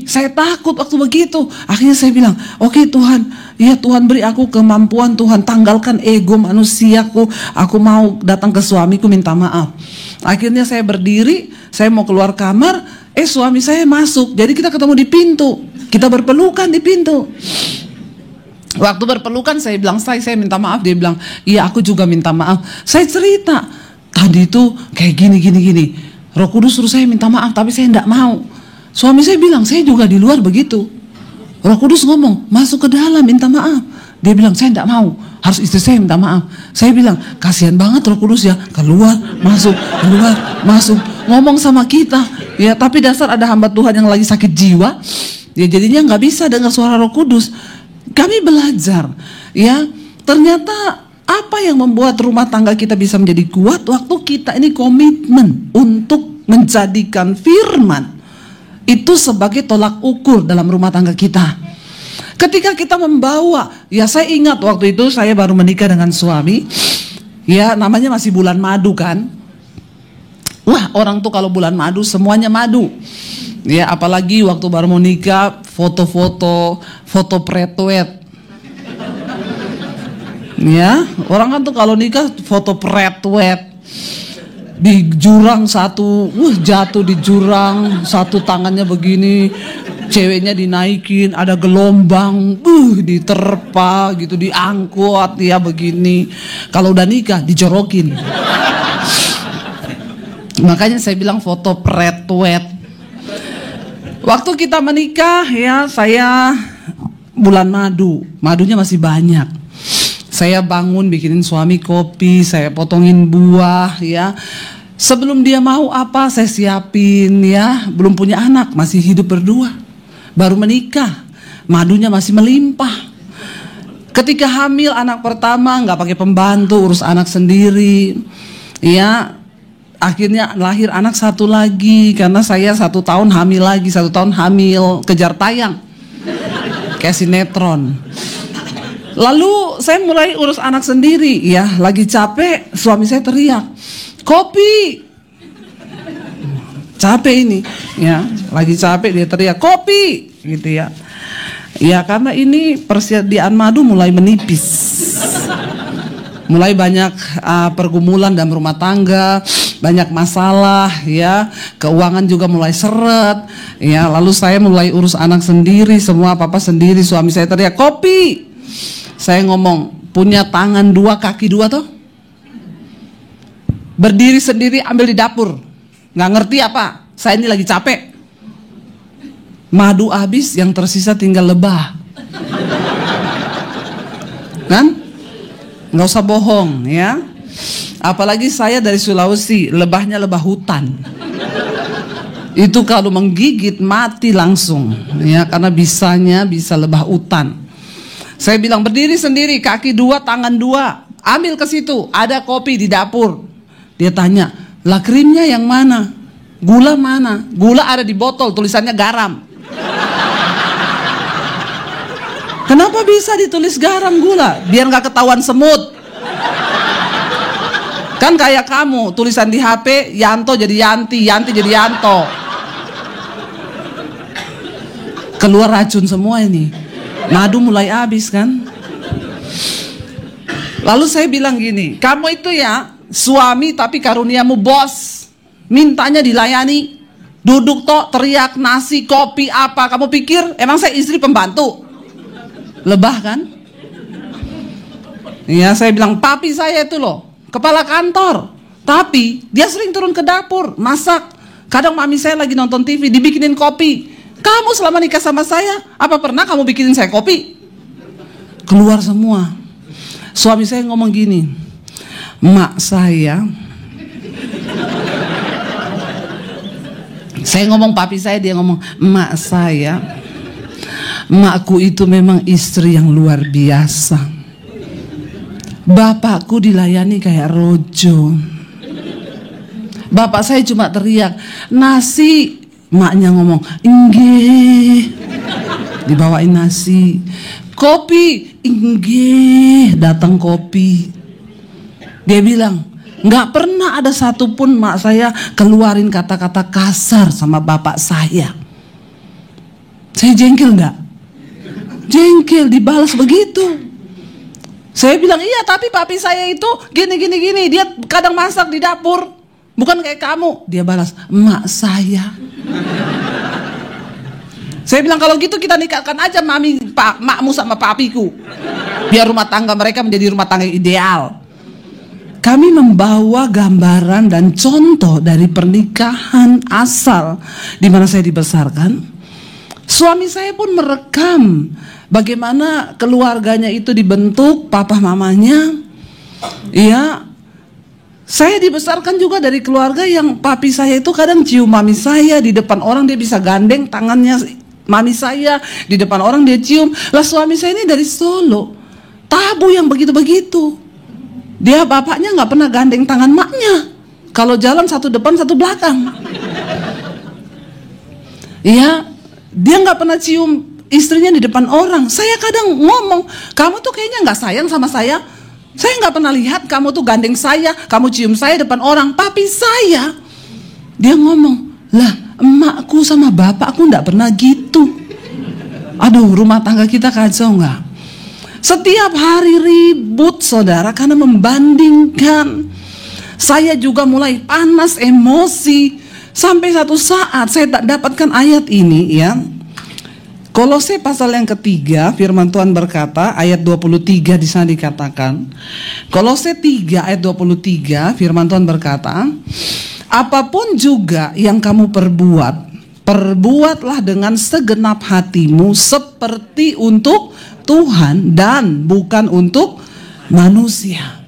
Saya takut waktu begitu. Akhirnya saya bilang, "Oke Tuhan, ya Tuhan beri aku kemampuan, Tuhan tanggalkan ego manusiaku. Aku mau datang ke suamiku minta maaf." Akhirnya saya berdiri, saya mau keluar kamar. Suami saya masuk, jadi kita ketemu di pintu. Kita berpelukan di pintu. Waktu berpelukan saya bilang, saya minta maaf. Dia bilang, "Iya aku juga minta maaf." Saya cerita, "Tadi itu kayak gini. Roh Kudus suruh saya minta maaf, tapi saya enggak mau." Suami saya bilang, "Saya juga di luar begitu." Roh Kudus ngomong, "Masuk ke dalam minta maaf." Dia bilang, "Saya enggak mau, harus istri saya minta maaf." Saya bilang, "Kasihan banget Roh Kudus ya, keluar, masuk, keluar, masuk." Ngomong sama kita ya, tapi dasar ada hamba Tuhan yang lagi sakit jiwa ya, jadinya nggak bisa dengar suara Roh Kudus. Kami belajar ya, ternyata apa yang membuat rumah tangga kita bisa menjadi kuat, waktu kita ini komitmen untuk menjadikan firman itu sebagai tolak ukur dalam rumah tangga kita. Ketika kita membawa, ya saya ingat waktu itu saya baru menikah dengan suami ya, namanya masih bulan madu kan. Wah, orang tuh kalau bulan madu semuanya madu. Ya, apalagi waktu baru mau nikah, foto pretwet. Ya, orang kan tuh kalau nikah foto pretwet. Di jurang satu, jatuh di jurang, satu tangannya begini, ceweknya dinaikin, ada gelombang, diterpa gitu, diangkut ya begini. Kalau udah nikah dijorokin. Makanya saya bilang foto pretwet. Waktu kita menikah ya, saya bulan madu, madunya masih banyak. Saya bangun bikinin suami kopi, saya potongin buah ya. Sebelum dia mau apa saya siapin ya. Belum punya anak, masih hidup berdua. Baru menikah, madunya masih melimpah. Ketika hamil anak pertama nggak pakai pembantu, urus anak sendiri. Ya, akhirnya lahir anak satu lagi, karena saya 1 tahun hamil lagi, 1 tahun hamil, kejar tayang kayak sinetron. Lalu saya mulai urus anak sendiri, ya, lagi capek, suami saya teriak, kopi. Capek ini, ya, lagi capek dia teriak kopi, gitu ya. Ya karena ini persediaan madu mulai menipis, mulai banyak pergumulan dalam rumah tangga, banyak masalah, ya, keuangan juga mulai seret, ya. Lalu saya mulai urus anak sendiri, semua apa sendiri. Suami saya teriak kopi. Saya ngomong, punya tangan dua, kaki dua toh? Berdiri sendiri ambil di dapur. Nggak ngerti apa? Saya ini lagi capek. Madu habis, yang tersisa tinggal lebah. Kan? Nggak usah bohong, ya. Apalagi saya dari Sulawesi, lebahnya lebah hutan. Itu kalau menggigit mati langsung, ya, karena bisa lebah hutan. Saya bilang berdiri sendiri, kaki dua, tangan dua, ambil ke situ, ada kopi di dapur. Dia tanya, lah krimnya yang mana? Gula mana? Gula ada di botol, tulisannya garam. Kenapa bisa ditulis garam gula? Biar nggak ketahuan semut. Kan kayak kamu, tulisan di HP, Yanto jadi Yanti, Yanti jadi Yanto. Keluar racun semua ini. Madu mulai habis kan. Lalu saya bilang gini, kamu itu ya suami tapi karuniamu bos, mintanya dilayani, duduk tok teriak nasi kopi apa, kamu pikir emang saya istri pembantu? Lebah kan? Ya saya bilang papi saya itu loh kepala kantor, tapi dia sering turun ke dapur masak. Kadang mami saya lagi nonton TV dibikinin kopi. Kamu selama nikah sama saya, apa pernah kamu bikinin saya kopi? Keluar semua. Suami saya ngomong gini, mak saya ngomong papi saya, dia ngomong mak saya, makku itu memang istri yang luar biasa. Bapakku dilayani kayak rojo. Bapak saya cuma teriak nasi. Maknya ngomong, inggih, dibawain nasi. Kopi, inggih, datang kopi. Dia bilang, nggak pernah ada satupun mak saya keluarin kata-kata kasar sama bapak saya. Saya jengkel nggak? Jengkel, dibalas begitu. Saya bilang, iya tapi papi saya itu gini, dia kadang masak di dapur. Bukan kayak kamu. Dia balas, emak saya. Saya bilang kalau gitu kita nikahkan aja makmu sama papiku, biar rumah tangga mereka menjadi rumah tangga yang ideal. Kami membawa gambaran dan contoh dari pernikahan asal di mana saya dibesarkan. Suami saya pun merekam bagaimana keluarganya itu dibentuk, papa mamanya. Iya. Saya dibesarkan juga dari keluarga yang papi saya itu kadang cium mami saya di depan orang, dia bisa gandeng tangannya mami saya di depan orang dia cium. Lah suami saya ini dari Solo, tabu yang begitu-begitu. Dia bapaknya nggak pernah gandeng tangan maknya. Kalau jalan satu depan satu belakang. Iya, dia nggak pernah cium istrinya di depan orang. Saya kadang ngomong, kamu tuh kayaknya nggak sayang sama saya. Saya nggak pernah lihat kamu tuh gandeng saya, kamu cium saya depan orang. Papi saya, dia ngomong, lah emakku sama bapakku nggak pernah gitu. Aduh, rumah tangga kita kacau nggak? Setiap hari ribut saudara karena membandingkan. Saya juga mulai panas emosi sampai satu saat saya tak dapatkan ayat ini, ya. Kolose pasal yang ketiga, firman Tuhan berkata, ayat 23 di sana dikatakan, Kolose 3 ayat 23, firman Tuhan berkata, apapun juga yang kamu perbuat, perbuatlah dengan segenap hatimu seperti untuk Tuhan dan bukan untuk manusia.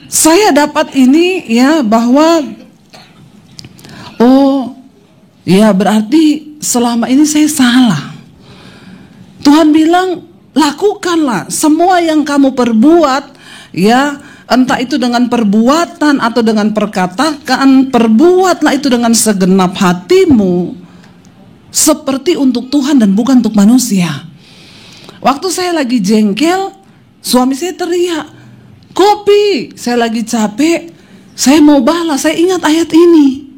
Saya dapat ini ya bahwa ya berarti selama ini saya salah. Tuhan bilang lakukanlah semua yang kamu perbuat, ya entah itu dengan perbuatan atau dengan perkataan, perbuatlah itu dengan segenap hatimu seperti untuk Tuhan dan bukan untuk manusia. Waktu saya lagi jengkel, suami saya teriak, "Kopi!" Saya lagi capek, saya mau balas, saya ingat ayat ini.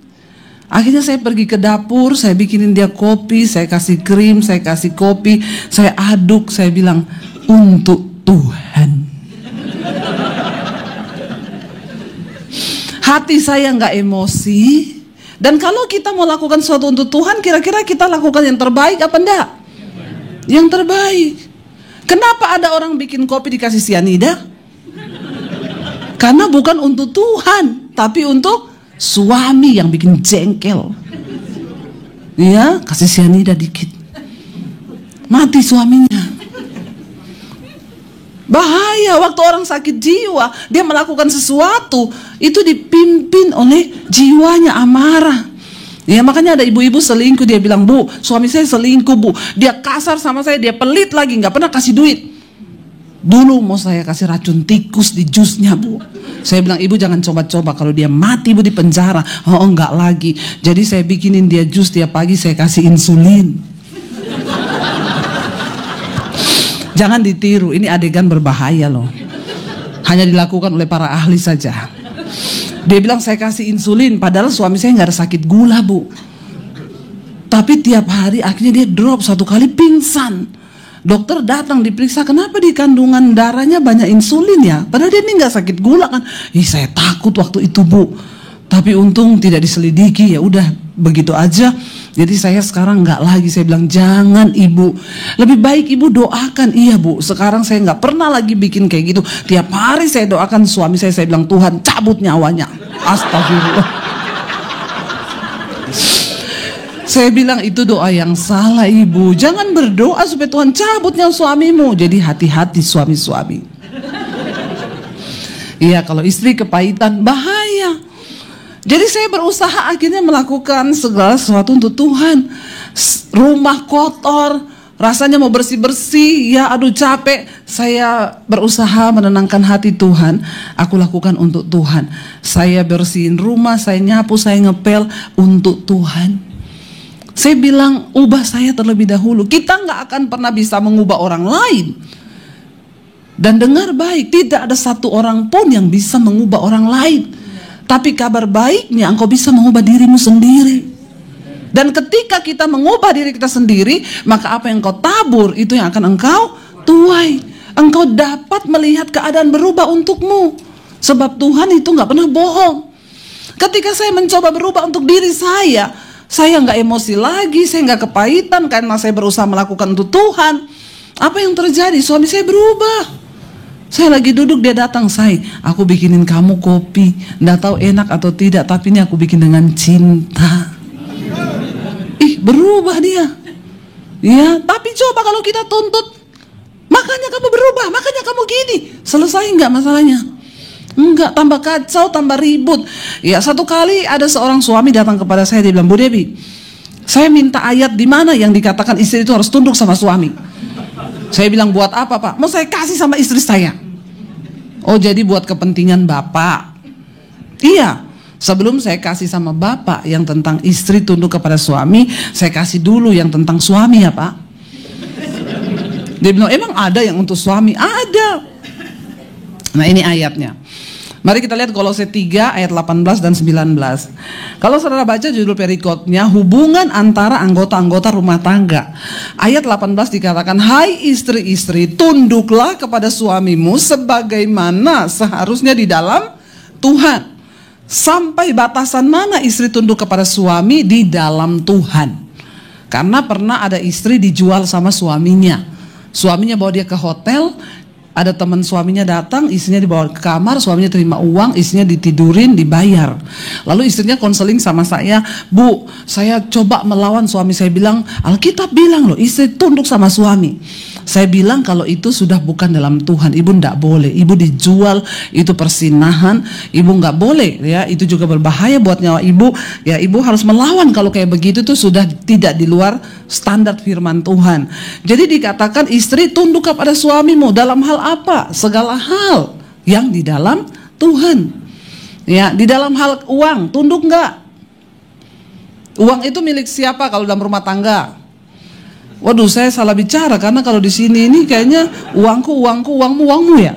Akhirnya saya pergi ke dapur, saya bikinin dia kopi, saya kasih krim, saya kasih kopi, saya aduk, saya bilang, "Untuk Tuhan." Hati saya nggak emosi. Dan kalau kita mau lakukan sesuatu untuk Tuhan, kira-kira kita lakukan yang terbaik apa enggak? Yang terbaik. Kenapa ada orang bikin kopi dikasih sianida? Karena bukan untuk Tuhan, tapi untuk suami yang bikin jengkel. Ya, kasih sianida dikit, mati suaminya. Bahaya waktu orang sakit jiwa, dia melakukan sesuatu, itu dipimpin oleh jiwanya amarah. Ya, makanya ada ibu-ibu selingkuh, dia bilang, "Bu, suami saya selingkuh, Bu. Dia kasar sama saya, dia pelit lagi, nggak pernah kasih duit. Dulu mau saya kasih racun tikus di jusnya, Bu." Saya bilang, "Ibu jangan coba-coba, kalau dia mati Bu di penjara." "Oh, enggak lagi." Jadi saya bikinin dia jus tiap pagi, saya kasih insulin. Jangan ditiru, ini adegan berbahaya loh. Hanya dilakukan oleh para ahli saja. Dia bilang, "Saya kasih insulin," padahal suami saya nggak ada sakit gula, Bu. Tapi tiap hari akhirnya dia drop, satu kali pingsan. Dokter datang diperiksa, "Kenapa di kandungan darahnya banyak insulin ya? Padahal dia ini nggak sakit gula kan." Saya takut waktu itu, Bu. Tapi untung tidak diselidiki, ya udah begitu aja. Jadi saya sekarang nggak lagi, saya bilang, "Jangan Ibu, lebih baik Ibu doakan." "Iya Bu, sekarang saya nggak pernah lagi bikin kayak gitu. Tiap hari saya doakan suami saya bilang, Tuhan cabut nyawanya." Astagfirullah. Saya bilang, "Itu doa yang salah Ibu. Jangan berdoa supaya Tuhan cabut nyawa suamimu." Jadi hati-hati suami-suami. Iya, kalau istri kepahitan bahaya. Jadi saya berusaha akhirnya melakukan segala sesuatu untuk Tuhan. Rumah kotor, rasanya mau bersih-bersih, ya aduh capek. Saya berusaha menenangkan hati Tuhan. Aku lakukan untuk Tuhan. Saya bersihin rumah, saya nyapu, saya ngepel untuk Tuhan. Saya bilang, ubah saya terlebih dahulu. Kita nggak akan pernah bisa mengubah orang lain. Dan dengar baik, tidak ada satu orang pun yang bisa mengubah orang lain. Tapi kabar baiknya, engkau bisa mengubah dirimu sendiri. Dan ketika kita mengubah diri kita sendiri, maka apa yang engkau tabur, itu yang akan engkau tuai. Engkau dapat melihat keadaan berubah untukmu. Sebab Tuhan itu gak pernah bohong. Ketika saya mencoba berubah untuk diri saya gak emosi lagi, saya gak kepahitan karena saya berusaha melakukan untuk Tuhan. Apa yang terjadi? Suami saya berubah. Saya lagi duduk, dia datang, "Say, aku bikinin kamu kopi. Nggak tahu enak atau tidak, tapi ini aku bikin dengan cinta." Berubah dia. Ya, tapi coba kalau kita tuntut, "Makanya kamu berubah, makanya kamu gini." Selesai nggak masalahnya? Enggak, tambah kacau, tambah ribut. Ya, satu kali ada seorang suami datang kepada saya, dia bilang, "Bu Debbie, saya minta ayat di mana yang dikatakan istri itu harus tunduk sama suami." Saya bilang, "Buat apa Pak?" "Mau saya kasih sama istri saya." "Oh, jadi buat kepentingan Bapak?" "Iya, sebelum saya kasih sama Bapak yang tentang istri tunduk kepada suami, saya kasih dulu yang tentang suami ya Pak." Dia bilang, "Emang ada yang untuk suami?" "Ada." Nah, ini ayatnya. Mari kita lihat Kolose 3 ayat 18 dan 19. Kalau saudara baca judul perikopnya, hubungan antara anggota-anggota rumah tangga. Ayat 18 dikatakan, "Hai istri-istri, tunduklah kepada suamimu sebagaimana seharusnya di dalam Tuhan." Sampai batasan mana istri tunduk kepada suami? Di dalam Tuhan. Karena pernah ada istri dijual sama suaminya. Suaminya bawa dia ke hotel. Ada teman suaminya datang, istrinya dibawa ke kamar, suaminya terima uang, istrinya ditidurin, dibayar. Lalu istrinya konseling sama saya, "Bu, saya coba melawan suami." Saya bilang, Alkitab bilang loh, istri tunduk sama suami. Saya bilang kalau itu sudah bukan dalam Tuhan, ibu nggak boleh. Ibu dijual, itu persinahan, ibu nggak boleh. Ya, itu juga berbahaya buat nyawa ibu. Ya, ibu harus melawan kalau kayak begitu tuh sudah tidak di luar standar firman Tuhan. Jadi dikatakan istri tunduk kepada suamimu dalam hal apa? Segala hal yang di dalam Tuhan. Ya, di dalam hal uang tunduk nggak? Uang itu milik siapa kalau dalam rumah tangga? Waduh, saya salah bicara karena kalau di sini ini kayaknya uangmu ya.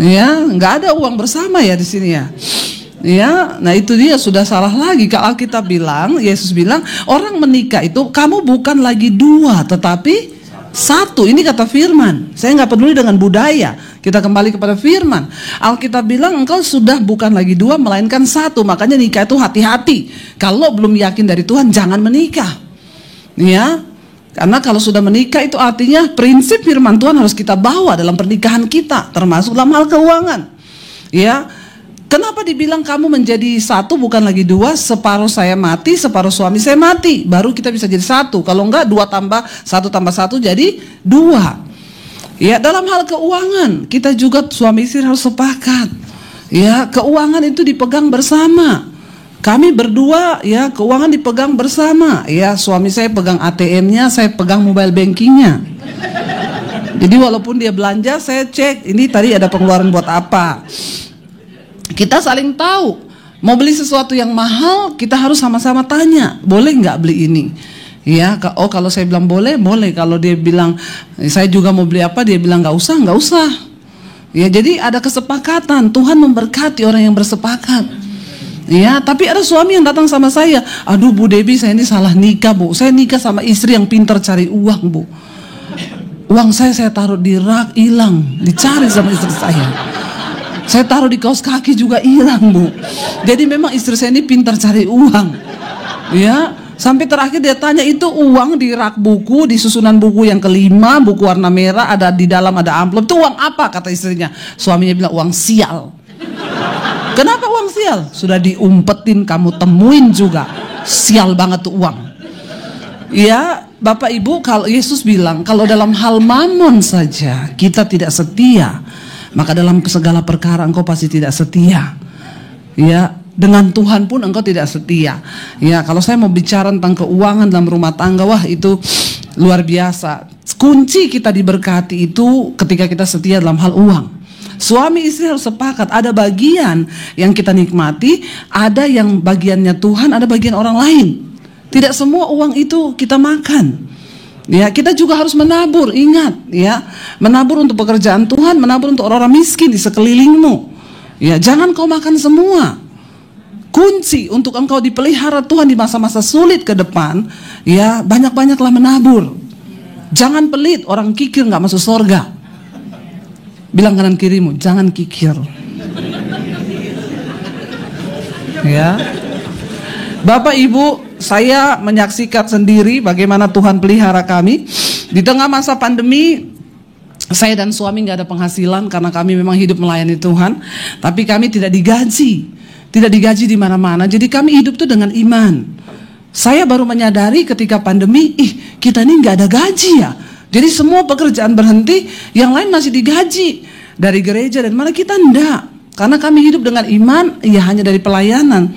Ya, nggak ada uang bersama ya di sini ya. Ya, nah itu dia sudah salah lagi. Kalau Alkitab bilang, Yesus bilang, orang menikah itu kamu bukan lagi dua, tetapi satu. Ini kata firman. Saya nggak peduli dengan budaya. Kita kembali kepada firman. Alkitab bilang engkau sudah bukan lagi dua, melainkan satu. Makanya nikah itu hati-hati. Kalau belum yakin dari Tuhan, jangan menikah. Ya, karena kalau sudah menikah itu artinya prinsip firman Tuhan harus kita bawa dalam pernikahan kita, termasuk dalam hal keuangan. Ya, kenapa dibilang kamu menjadi satu bukan lagi dua? Separuh saya mati, separuh suami saya mati, baru kita bisa jadi satu. Kalau enggak 2 tambah 1 jadi 2. Ya, dalam hal keuangan kita juga suami istri harus sepakat. Ya, keuangan itu dipegang bersama. Kami berdua ya keuangan dipegang bersama. Ya, suami saya pegang ATM-nya, saya pegang mobile banking-nya. Jadi walaupun dia belanja, saya cek ini tadi ada pengeluaran buat apa. Kita saling tahu. Mau beli sesuatu yang mahal, kita harus sama-sama tanya, boleh nggak beli ini? Ya, oh kalau saya bilang boleh, boleh. Kalau dia bilang saya juga mau beli apa, dia bilang nggak usah. Ya, jadi ada kesepakatan. Tuhan memberkati orang yang bersepakat. Ya, tapi ada suami yang datang sama saya, aduh Bu Debbie, saya ini salah nikah Bu. Saya nikah sama istri yang pintar cari uang Bu. Uang saya taruh di rak, hilang, dicari sama istri saya. Saya taruh di kaos kaki juga hilang Bu. Jadi memang istri saya ini pintar cari uang. Ya, sampai terakhir dia tanya, itu uang di rak buku, di susunan buku yang kelima, buku warna merah, ada di dalam ada amplop, itu uang apa? Kata istrinya. Suaminya bilang uang sial. Kenapa uang sial? Sudah diumpetin, kamu temuin juga. Sial banget tuh uang. Ya, Bapak Ibu, kalau Yesus bilang, kalau dalam hal mamon saja kita tidak setia, maka dalam segala perkara engkau pasti tidak setia. Ya, dengan Tuhan pun engkau tidak setia. Ya, kalau saya mau bicara tentang keuangan dalam rumah tangga, wah itu luar biasa. Kunci kita diberkati itu ketika kita setia dalam hal uang. Suami istri harus sepakat, ada bagian yang kita nikmati, ada yang bagiannya Tuhan, ada bagian orang lain. Tidak semua uang itu kita makan. Ya, kita juga harus menabur, ingat ya. Menabur untuk pekerjaan Tuhan, menabur untuk orang-orang miskin di sekelilingmu. Ya, jangan kau makan semua. Kunci untuk engkau dipelihara Tuhan di masa-masa sulit ke depan, ya, banyak-banyaklah menabur. Jangan pelit, orang kikir nggak masuk surga. Bilang kanan kirimu, jangan kikir. Ya, Bapak Ibu, saya menyaksikan sendiri bagaimana Tuhan pelihara kami di tengah masa pandemi. Saya dan suami nggak ada penghasilan karena kami memang hidup melayani Tuhan, tapi kami tidak digaji di mana-mana. Jadi kami hidup tuh dengan iman. Saya baru menyadari ketika pandemi, kita ini nggak ada gaji ya. Jadi semua pekerjaan berhenti, yang lain masih digaji dari gereja, dan malah kita enggak. Karena kami hidup dengan iman, ya hanya dari pelayanan.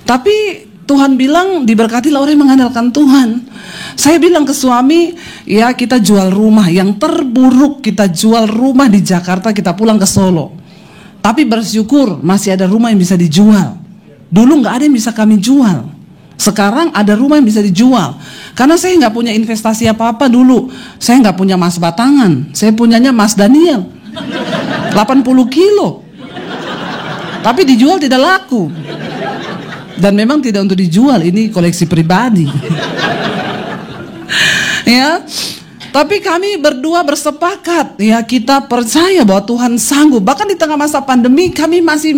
Tapi Tuhan bilang diberkatilah orang yang mengandalkan Tuhan. Saya bilang ke suami, ya kita jual rumah. Yang terburuk kita jual rumah di Jakarta, kita pulang ke Solo. Tapi bersyukur masih ada rumah yang bisa dijual. Dulu nggak ada yang bisa kami jual. Sekarang ada rumah yang bisa dijual. Karena saya nggak punya investasi apa-apa dulu. Saya nggak punya emas batangan. Saya punyanya emas Daniel 80 kilo. Tapi dijual tidak laku. Dan memang tidak untuk dijual, ini koleksi pribadi. Ya. Tapi kami berdua bersepakat, ya kita percaya bahwa Tuhan sanggup. Bahkan di tengah masa pandemi kami masih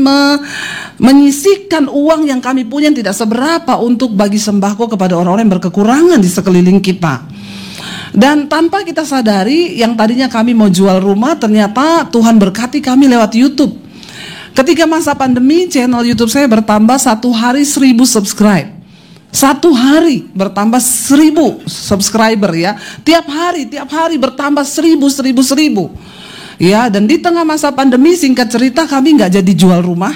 menyisihkan uang yang kami punya yang tidak seberapa untuk bagi sembako kepada orang-orang yang berkekurangan di sekeliling kita. Dan tanpa kita sadari, yang tadinya kami mau jual rumah, ternyata Tuhan berkati kami lewat YouTube. Ketika masa pandemi, channel YouTube saya bertambah 1 hari 1000 subscribe. 1 hari bertambah 1000 subscriber ya. Tiap hari bertambah 1000. Ya, dan di tengah masa pandemi, singkat cerita, kami nggak jadi jual rumah.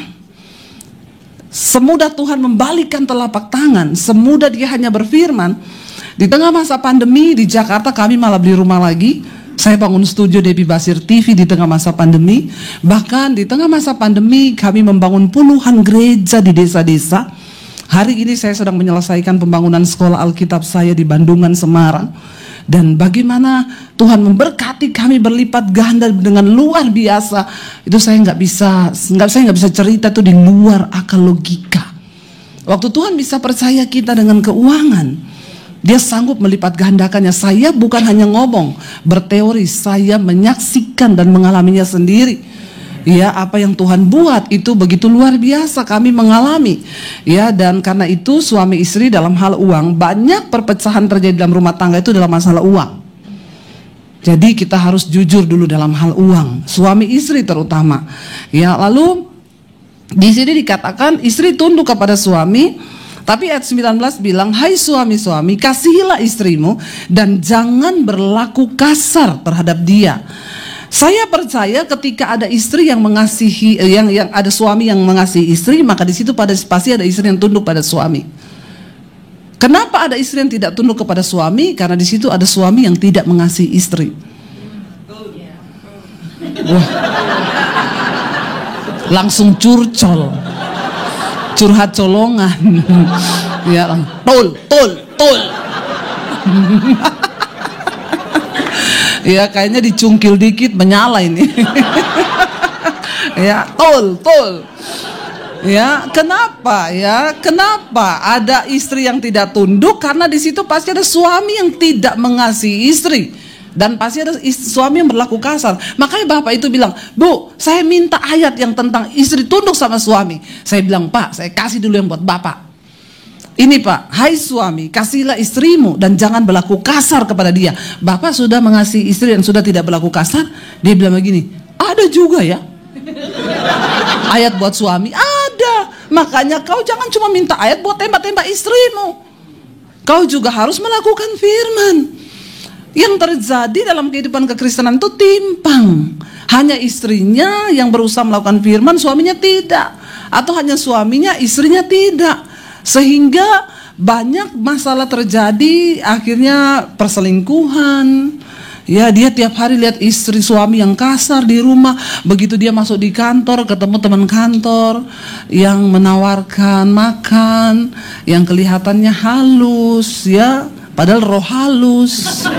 Semudah Tuhan membalikkan telapak tangan, semudah Dia hanya berfirman. Di tengah masa pandemi di Jakarta kami malah beli rumah lagi. Saya bangun studio Debbie Basir TV di tengah masa pandemi. Bahkan di tengah masa pandemi kami membangun puluhan gereja di desa-desa. Hari ini saya sedang menyelesaikan pembangunan sekolah Alkitab saya di Bandungan, Semarang. Dan bagaimana Tuhan memberkati kami berlipat ganda dengan luar biasa. Itu saya nggak bisa cerita tuh di luar akal logika. Waktu Tuhan bisa percaya kita dengan keuangan, Dia sanggup melipat gandakannya. Saya bukan hanya ngomong, berteori, saya menyaksikan dan mengalaminya sendiri. Ya, apa yang Tuhan buat itu begitu luar biasa, kami mengalami. Ya, dan karena itu suami istri dalam hal uang, banyak perpecahan terjadi dalam rumah tangga itu dalam masalah uang. Jadi kita harus jujur dulu dalam hal uang, suami istri terutama. Ya, lalu di sini dikatakan istri tunduk kepada suami, tapi ayat 19 bilang, hai suami-suami, kasihilah istrimu dan jangan berlaku kasar terhadap dia. Saya percaya ketika ada istri yang mengasihi, yang ada suami yang mengasihi istri, maka di situ pasti ada istri yang tunduk pada suami. Kenapa ada istri yang tidak tunduk kepada suami? Karena di situ ada suami yang tidak mengasihi istri. Wah, langsung curcol, curhat colongan, ya, tol. Ya, kayaknya dicungkil dikit menyala ini. Ya, tol. Ya, kenapa? Ya, kenapa ada istri yang tidak tunduk? Karena di situ pasti ada suami yang tidak mengasihi istri. Dan pasti ada suami yang berlaku kasar. Makanya bapak itu bilang, Bu, saya minta ayat yang tentang istri tunduk sama suami. Saya bilang, Pak, saya kasih dulu yang buat bapak. Ini Pak, hai suami, kasihlah istrimu dan jangan berlaku kasar kepada dia. Bapak sudah mengasihi istri dan sudah tidak berlaku kasar. Dia bilang begini, ada juga ya ayat buat suami, ada. Makanya kau jangan cuma minta ayat buat tembak-tembak istrimu, kau juga harus melakukan firman. Yang terjadi dalam kehidupan kekristenan itu timpang. Hanya istrinya yang berusaha melakukan firman, suaminya tidak. Atau hanya suaminya, istrinya tidak. Sehingga banyak masalah terjadi, akhirnya perselingkuhan. Ya, dia tiap hari lihat istri suami yang kasar di rumah. Begitu dia masuk di kantor, ketemu teman kantor yang menawarkan makan, yang kelihatannya halus, ya, padahal roh halus.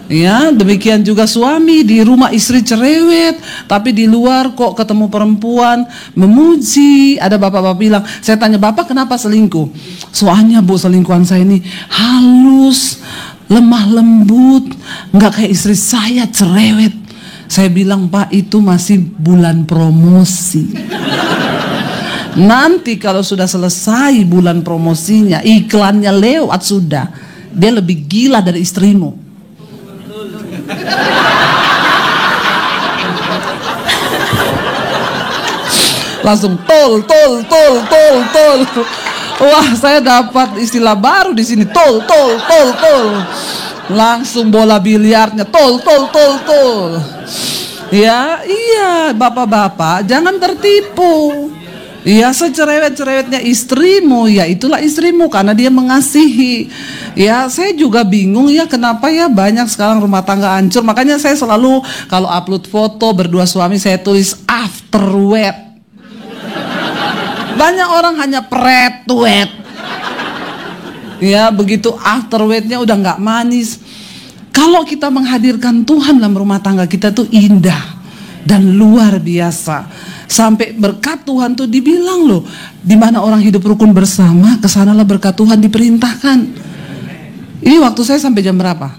Ya, demikian juga suami di rumah istri cerewet, tapi di luar kok ketemu perempuan memuji. Ada bapak-bapak bilang, saya tanya, Bapak kenapa selingkuh? Soalnya Bu, selingkuhan saya ini halus, lemah lembut, nggak kayak istri saya cerewet. Saya bilang, Pak, itu masih bulan promosi. Nanti kalau sudah selesai bulan promosinya, iklannya lewat sudah, dia lebih gila dari istrimu. Langsung tol. Wah, saya dapat istilah baru di sini, tol. Langsung bola biliarnya tol. Ya, iya, bapak-bapak jangan tertipu. Ya, secerewet-cerewetnya istrimu, ya itulah istrimu karena dia mengasihi. Ya, saya juga bingung ya kenapa ya banyak sekarang rumah tangga hancur. Makanya saya selalu kalau upload foto berdua suami saya tulis after wed. Banyak orang hanya pre-wed. Ya, begitu after wednya udah nggak manis. Kalau kita menghadirkan Tuhan dalam rumah tangga kita tuh indah dan luar biasa. Sampai berkat Tuhan tuh dibilang loh, di mana orang hidup rukun bersama, kesanalah berkat Tuhan diperintahkan. Ini waktu saya sampai jam berapa?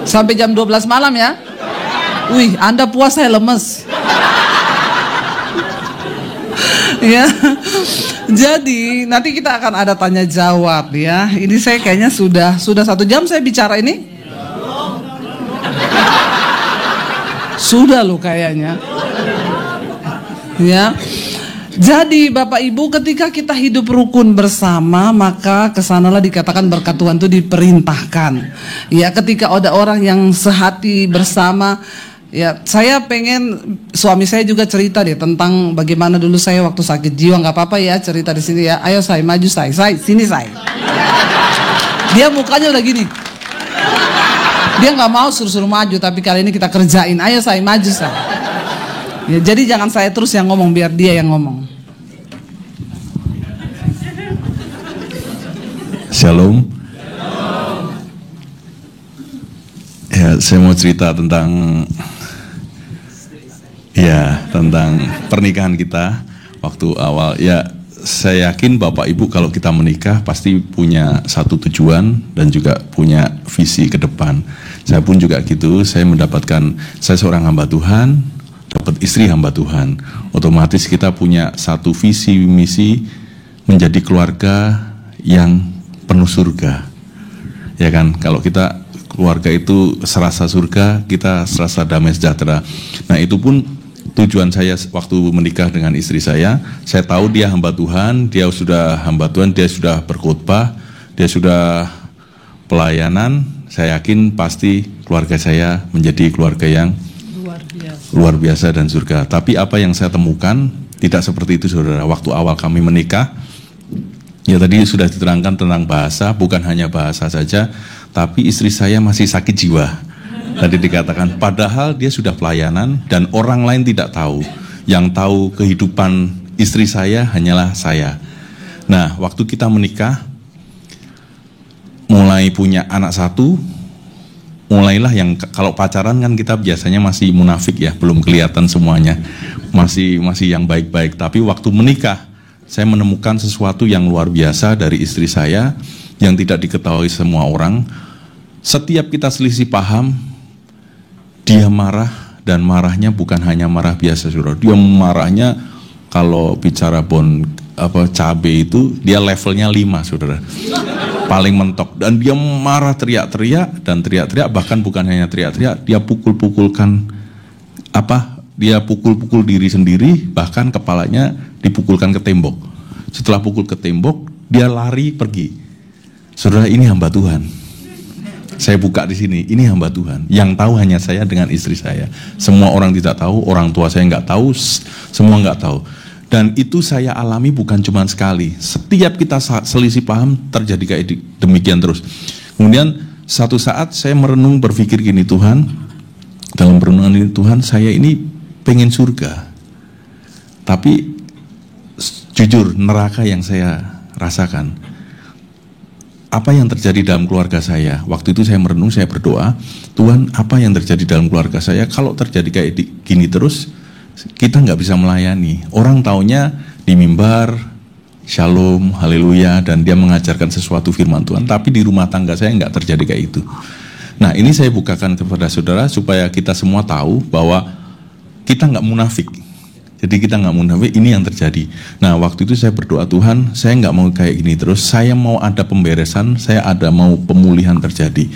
Sampai jam 12 malam ya? Wih, Anda puas, saya lemes. Ya, jadi nanti kita akan ada tanya jawab ya. Ini saya kayaknya sudah 1 jam saya bicara ini. Sudah loh kayaknya. Ya. Jadi Bapak Ibu, ketika kita hidup rukun bersama, maka kesanalah dikatakan berkat Tuhan itu diperintahkan. Ya, ketika ada orang yang sehati bersama. Ya, saya pengen suami saya juga cerita deh tentang bagaimana dulu saya waktu sakit jiwa. Nggak apa-apa ya cerita di sini ya. Ayo saya maju saya sini saya. Dia mukanya udah gini. Dia nggak mau suruh maju, tapi kali ini kita kerjain. Ayo saya maju saya. Ya, jadi jangan saya terus yang ngomong, biar dia yang ngomong. Shalom. Ya, saya mau cerita tentang pernikahan kita waktu awal. Ya, saya yakin Bapak Ibu kalau kita menikah pasti punya satu tujuan dan juga punya visi ke depan. Saya pun juga gitu, saya seorang hamba Tuhan, dapat istri hamba Tuhan. Otomatis kita punya satu visi misi menjadi keluarga yang penuh surga. Ya kan, kalau kita keluarga itu serasa surga, kita serasa damai sejahtera. Nah, itu pun tujuan saya waktu menikah dengan istri saya. Saya tahu dia hamba Tuhan, dia sudah berkhotbah, dia sudah pelayanan. Saya yakin pasti keluarga saya menjadi keluarga yang luar biasa dan surga. Tapi apa yang saya temukan tidak seperti itu, saudara. Waktu awal kami menikah, ya tadi sudah diterangkan tentang bahasa, bukan hanya bahasa saja, tapi istri saya masih sakit jiwa. Tadi dikatakan, padahal dia sudah pelayanan dan orang lain tidak tahu. Yang tahu kehidupan istri saya hanyalah saya. Nah, waktu kita menikah, mulai punya anak satu, mulailah yang kalau pacaran kan kita biasanya masih munafik ya, belum kelihatan semuanya. Masih yang baik-baik, tapi waktu menikah, saya menemukan sesuatu yang luar biasa dari istri saya yang tidak diketahui semua orang. Setiap kita selisih paham, dia marah, dan marahnya bukan hanya marah biasa, saudara. Dia marahnya kalau bicara cabai itu dia levelnya 5, saudara. Paling mentok, dan dia marah teriak-teriak bahkan bukan hanya teriak-teriak, dia pukul-pukulkan dia pukul-pukul diri sendiri, bahkan kepalanya dipukulkan ke tembok. Setelah pukul ke tembok, dia lari pergi. Saudara, ini hamba Tuhan. Saya buka di sini, ini hamba Tuhan. Yang tahu hanya saya dengan istri saya. Semua orang tidak tahu, orang tua saya nggak tahu, semua nggak tahu. Dan itu saya alami bukan cuma sekali. Setiap kita selisih paham terjadi kayak demikian terus. Kemudian satu saat saya merenung, berpikir gini, Tuhan, dalam perenungan ini, Tuhan, saya ini pengen surga. Tapi jujur, neraka yang saya rasakan. Apa yang terjadi dalam keluarga saya? Waktu itu saya merenung, saya berdoa, Tuhan, apa yang terjadi dalam keluarga saya? Kalau terjadi kayak gini terus, kita nggak bisa melayani. Orang taunya di mimbar, shalom, haleluya, dan dia mengajarkan sesuatu firman Tuhan. Tapi di rumah tangga saya nggak terjadi kayak itu. Nah, ini saya bukakan kepada saudara supaya kita semua tahu bahwa kita nggak munafik. Jadi kita nggak munafik, ini yang terjadi. Nah, waktu itu saya berdoa, Tuhan, saya nggak mau kayak gini terus. Saya mau ada pemberesan, mau pemulihan terjadi.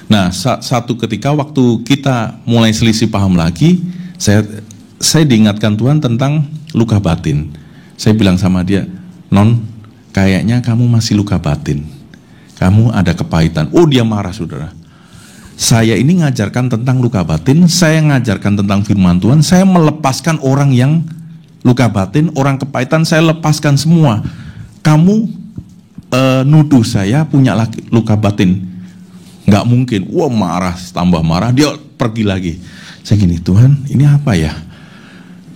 Nah, satu ketika waktu kita mulai selisih paham lagi, saya diingatkan Tuhan tentang luka batin. Saya bilang sama dia, Non, kayaknya kamu masih luka batin. Kamu ada kepahitan. Oh, dia marah, saudara. Saya ini ngajarkan tentang luka batin, saya ngajarkan tentang firman Tuhan, saya melepaskan orang yang luka batin, orang kepahitan, saya lepaskan semua. Kamu nuduh saya punya luka batin. Nggak mungkin. Wah, marah, tambah marah, dia pergi lagi. Saya gini, Tuhan, ini apa ya?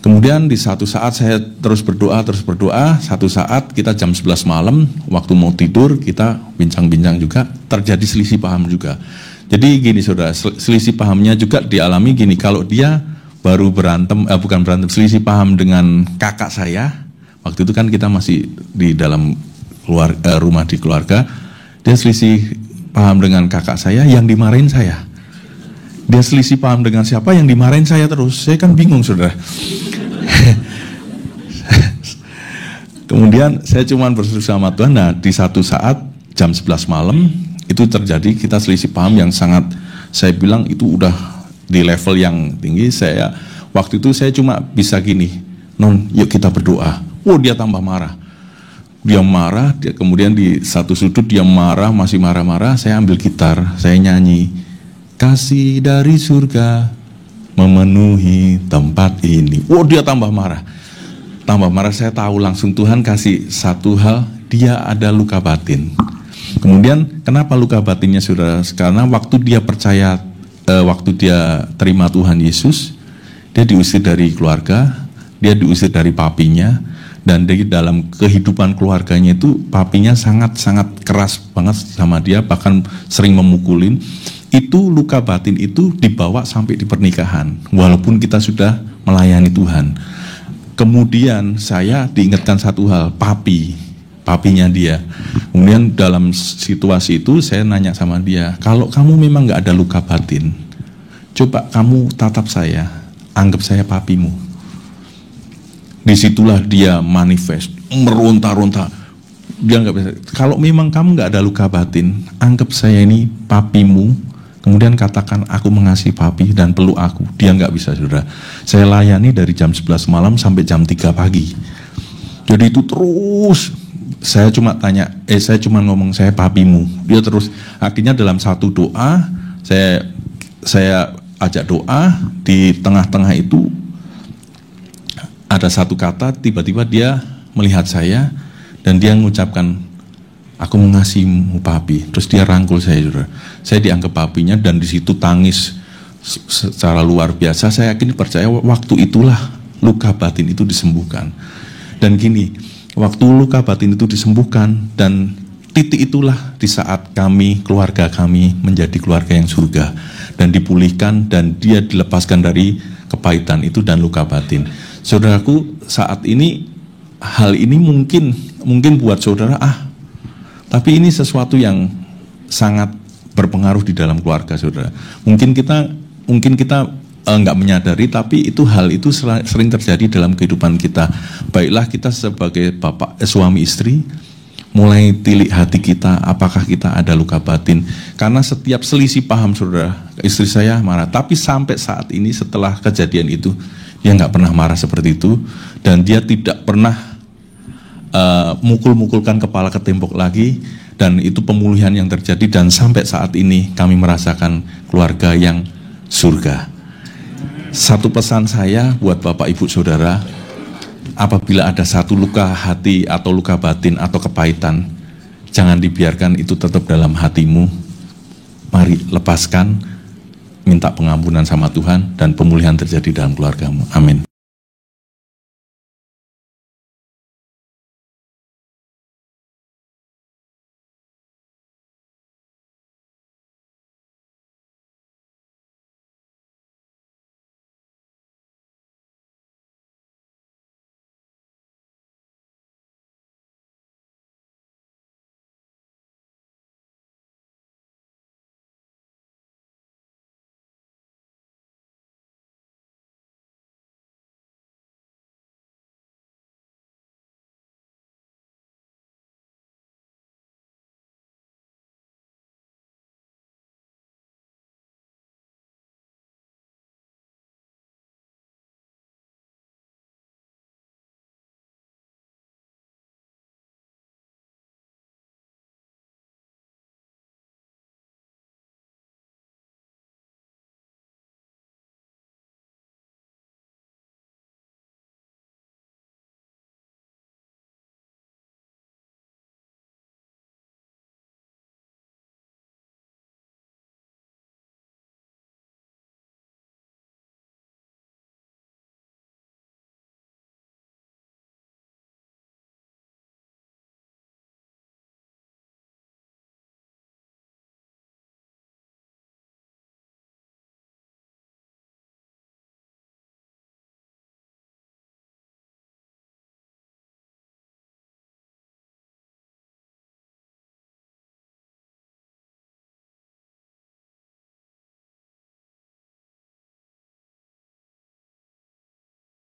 Kemudian di satu saat saya terus berdoa. Satu saat kita jam 11 malam, waktu mau tidur, kita bincang-bincang juga, terjadi selisih paham juga. Jadi gini, saudara, selisih pahamnya juga dialami gini, kalau dia baru selisih paham dengan kakak saya, waktu itu kan kita masih di dalam rumah di keluarga, dia selisih paham dengan kakak saya, yang dimarahin saya. Dia selisih paham dengan siapa, yang dimarahin saya terus. Saya kan bingung, saudara. Kemudian saya cuma berseru sama Tuhan. Nah, di satu saat jam 11 malam, itu terjadi, kita selisih paham yang sangat, saya bilang itu udah di level yang tinggi. Waktu itu saya cuma bisa gini, Non, yuk kita berdoa. Oh, dia tambah marah. Kemudian di satu sudut dia marah, masih marah-marah, saya ambil gitar, saya nyanyi, kasih dari surga memenuhi tempat ini. Oh, dia tambah marah, saya tahu langsung Tuhan kasih satu hal, dia ada luka batin. Kemudian kenapa luka batinnya, saudara? Karena waktu dia percaya, waktu dia terima Tuhan Yesus, Dia diusir dari keluarga, dia diusir dari papinya, dan di dalam kehidupan keluarganya itu papinya sangat-sangat keras banget sama dia, bahkan sering memukulin. Itu luka batin itu dibawa sampai di pernikahan, walaupun kita sudah melayani Tuhan. Kemudian saya diingatkan satu hal, papinya dia. Kemudian dalam situasi itu saya nanya sama dia, kalau kamu memang gak ada luka batin, coba kamu tatap saya, anggap saya papimu. Disitulah dia manifest, meronta-ronta. Dia nggak bisa. Kalau memang kamu nggak ada luka batin, anggap saya ini papimu. Kemudian katakan aku mengasihi papi dan peluk aku. Dia nggak bisa, saudara. Saya layani dari jam 11 malam sampai jam 3 pagi. Jadi itu terus. Saya cuma ngomong saya papimu. Dia terus. Akhirnya dalam satu doa, saya ajak doa, di tengah-tengah itu ada satu kata, tiba-tiba dia melihat saya dan dia mengucapkan, aku mengasihimu papi. Terus dia rangkul saya, saudara. Saya dianggap papinya dan di situ tangis secara luar biasa. Saya yakin percaya waktu itulah luka batin itu disembuhkan. Dan gini, waktu luka batin itu disembuhkan dan titik itulah di saat keluarga kami menjadi keluarga yang surga dan dipulihkan dan dia dilepaskan dari kepahitan itu dan luka batin. Saudaraku, saat ini hal ini mungkin buat saudara tapi ini sesuatu yang sangat berpengaruh di dalam keluarga saudara. Mungkin kita nggak menyadari, tapi hal itu sering terjadi dalam kehidupan kita. Baiklah kita sebagai suami istri, mulai tilik hati kita, apakah kita ada luka batin. Karena setiap selisih paham saudara, istri saya marah, tapi sampai saat ini setelah kejadian itu dia nggak pernah marah seperti itu, dan dia tidak pernah mukul-mukulkan kepala ke tembok lagi, dan itu pemulihan yang terjadi, dan sampai saat ini kami merasakan keluarga yang surga. Satu pesan saya buat Bapak Ibu Saudara, apabila ada satu luka hati atau luka batin atau kepahitan, jangan dibiarkan itu tetap dalam hatimu. Mari lepaskan, minta pengampunan sama Tuhan, dan pemulihan terjadi dalam keluargamu. Amin.